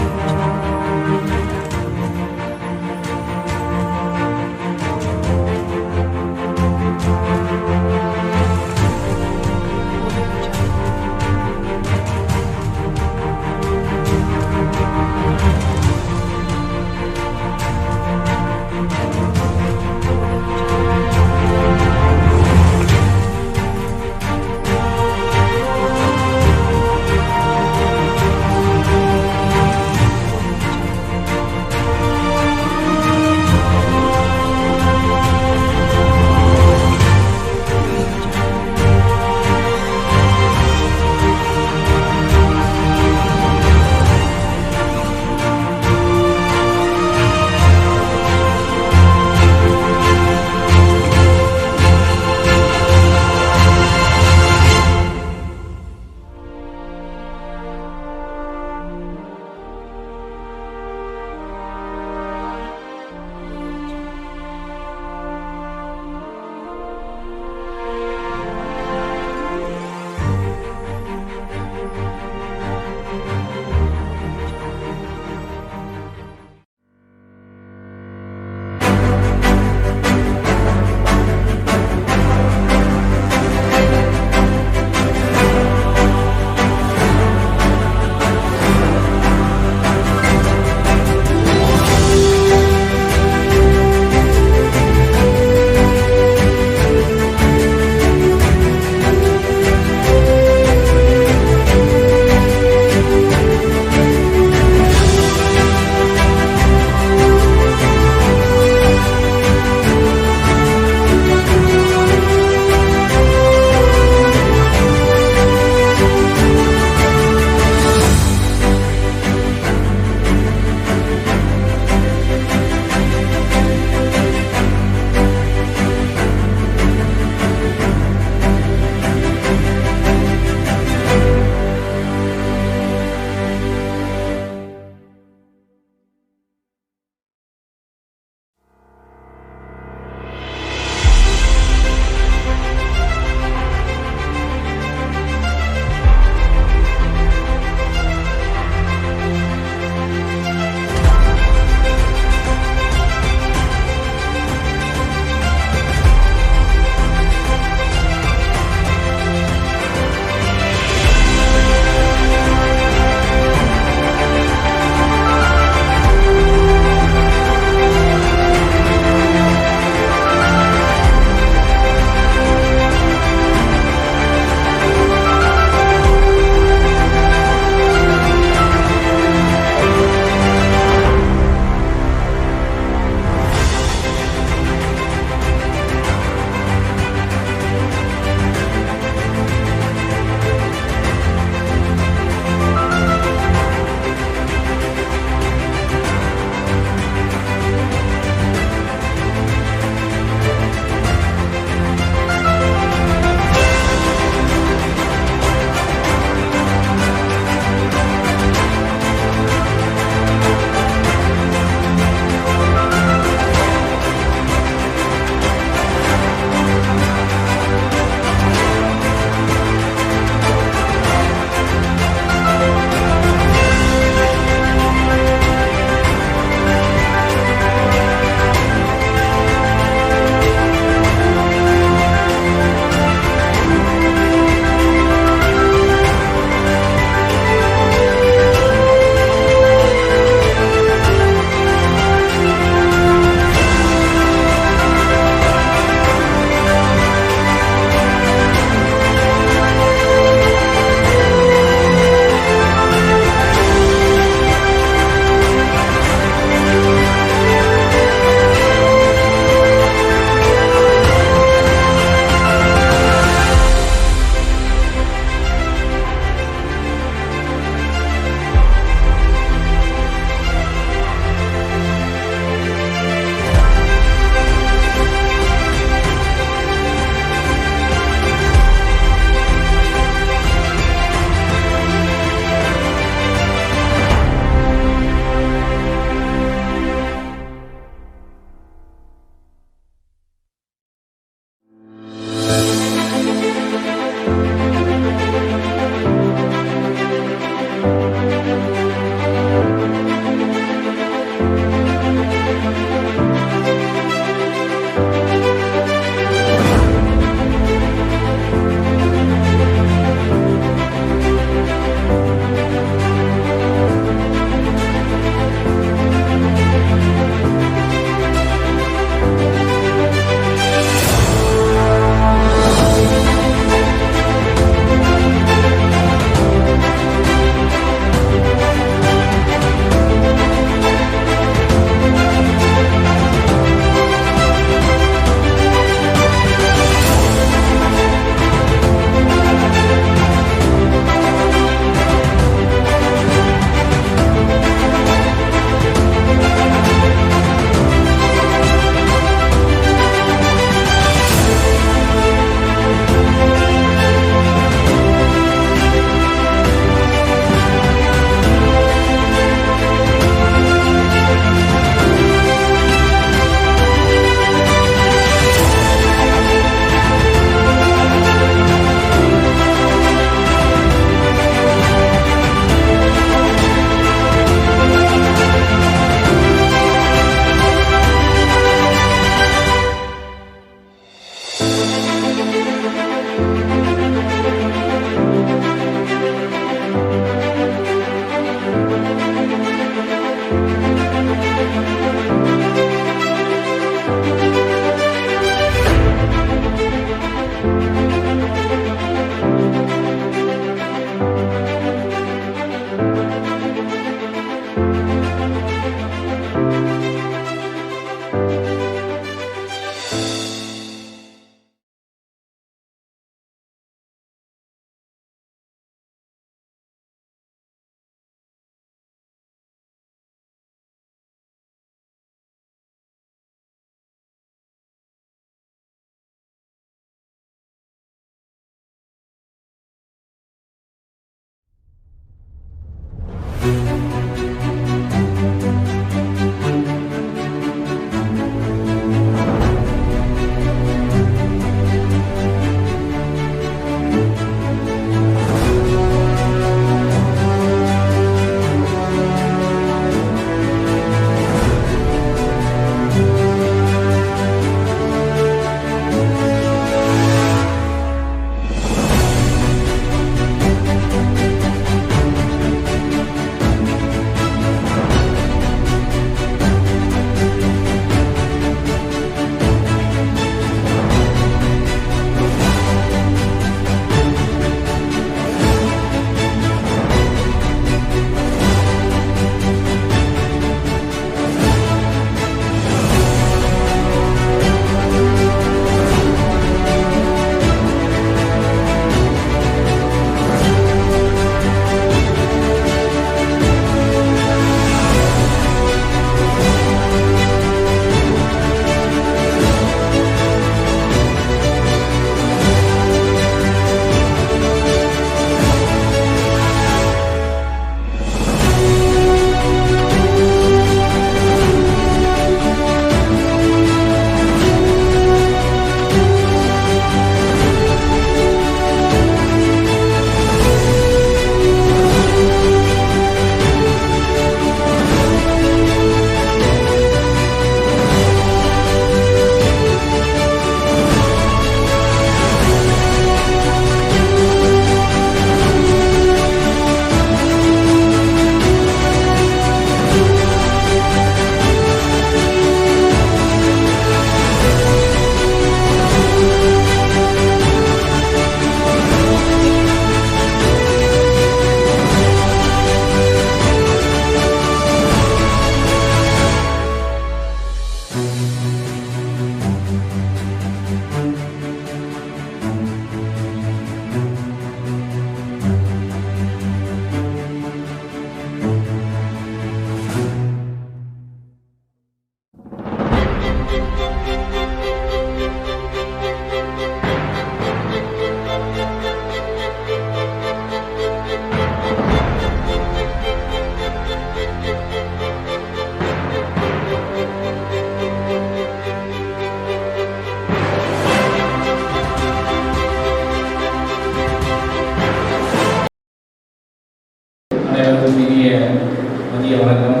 மதிய வணக்கம்.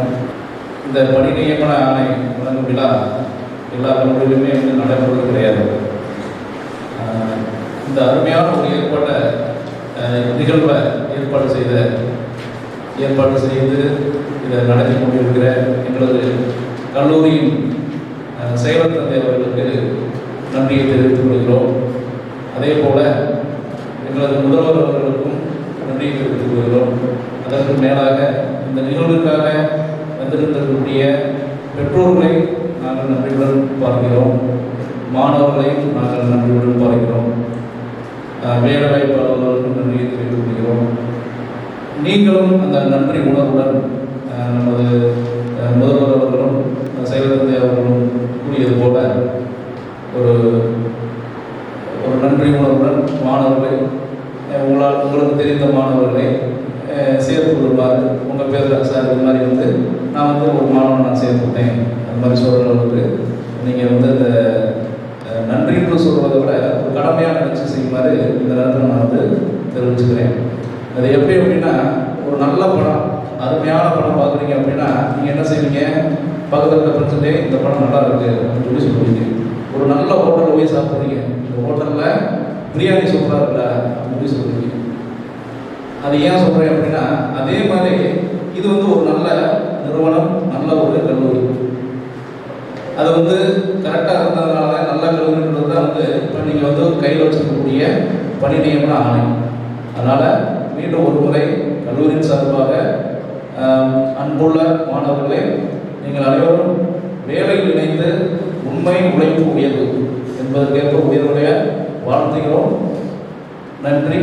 இந்த பணி நியமன ஆணை வழங்கும் விழா எல்லா கல்லூரியிலுமே நடைபெறுவது கிடையாது. இந்த அருமையான ஒரு நிகழ்வை ஏற்பாடு செய்து இதை நடத்தி கொண்டிருக்கிற எங்களது கல்லூரியின் செயலர் தந்தை அவர்களுக்கு நன்றியை தெரிவித்துக் கொள்கிறோம். அதே போல எங்களது முதல்வர் அவர்களுக்கும் நன்றியை தெரிவித்துக் கொள்கிறோம். அதற்கு மேலாக இந்த நிகழ்வுக்காக வந்திருக்கக்கூடிய பெற்றோர்களை நாங்கள் நன்றியுடன் பார்க்கிறோம், மாணவர்களையும் நாங்கள் நன்றியுடன் பார்க்கிறோம், வேலைவாய்ப்பு அலுவலர்களுக்கும் நன்றியை தெரிவித்துக் கொள்கிறோம். நீங்களும் அந்த நன்றி உணர்வுடன் நமது முதல்வர் அவர்களும் செயலர் தந்தை அவர்களும் கூறியது போல ஒரு நன்றி உணர்வுடன் மாணவர்களை உங்களுக்கு தெரிந்த மாணவர்களை சேர்த்து கொள்வார். உங்கள் பேர் சார் இது மாதிரி நான் ஒரு மாணவன் நான் சேர்த்துட்டேன் அது மாதிரி சொல்கிறவங்களுக்கு நீங்கள் அந்த நன்றின்னு சொல்வதை விட ஒரு கடமையாக நினச்சி செய்யுமாறு இந்த நேரத்தில் நான் தெரிவிச்சுக்கிறேன். அது எப்படி அப்படின்னா, ஒரு நல்ல படம், அருமையான படம் பார்க்குறீங்க அப்படின்னா நீங்கள் என்ன செய்வீங்க, பக்கத்தில் பிரச்சனை இந்த படம் நல்லா இருக்குது அப்படின்னு சொல்லுவீங்க. ஒரு நல்ல ஹோட்டலில் போய் சாப்பிட்றீங்க, இந்த ஹோட்டலில் பிரியாணி சூப்பராக இருக்கல அப்படின்னு சொல்லுவீங்க. அது ஏன் சொல்கிறேன் அப்படின்னா, அதே மாதிரி இது ஒரு நல்ல நிறுவனம், நல்ல ஒரு கல்லூரி. அது கரெக்டாக இருந்ததுனால தான் நல்ல கல்லூரின்றது தான் இப்போ நீங்கள் கையில் வச்சுருக்கக்கூடிய பணி நியமன ஆணை. அதனால் மீண்டும் ஒரு முறை கல்லூரியின் சார்பாக அன்புள்ள மாணவர்களே, நீங்கள் அனைவரும் வேலையில் இணைந்து உண்மை உழைப்பு உயர்வு என்பதற்கேற்ப உயர்வுடைய வாழ்த்துகிறோம். நன்றி.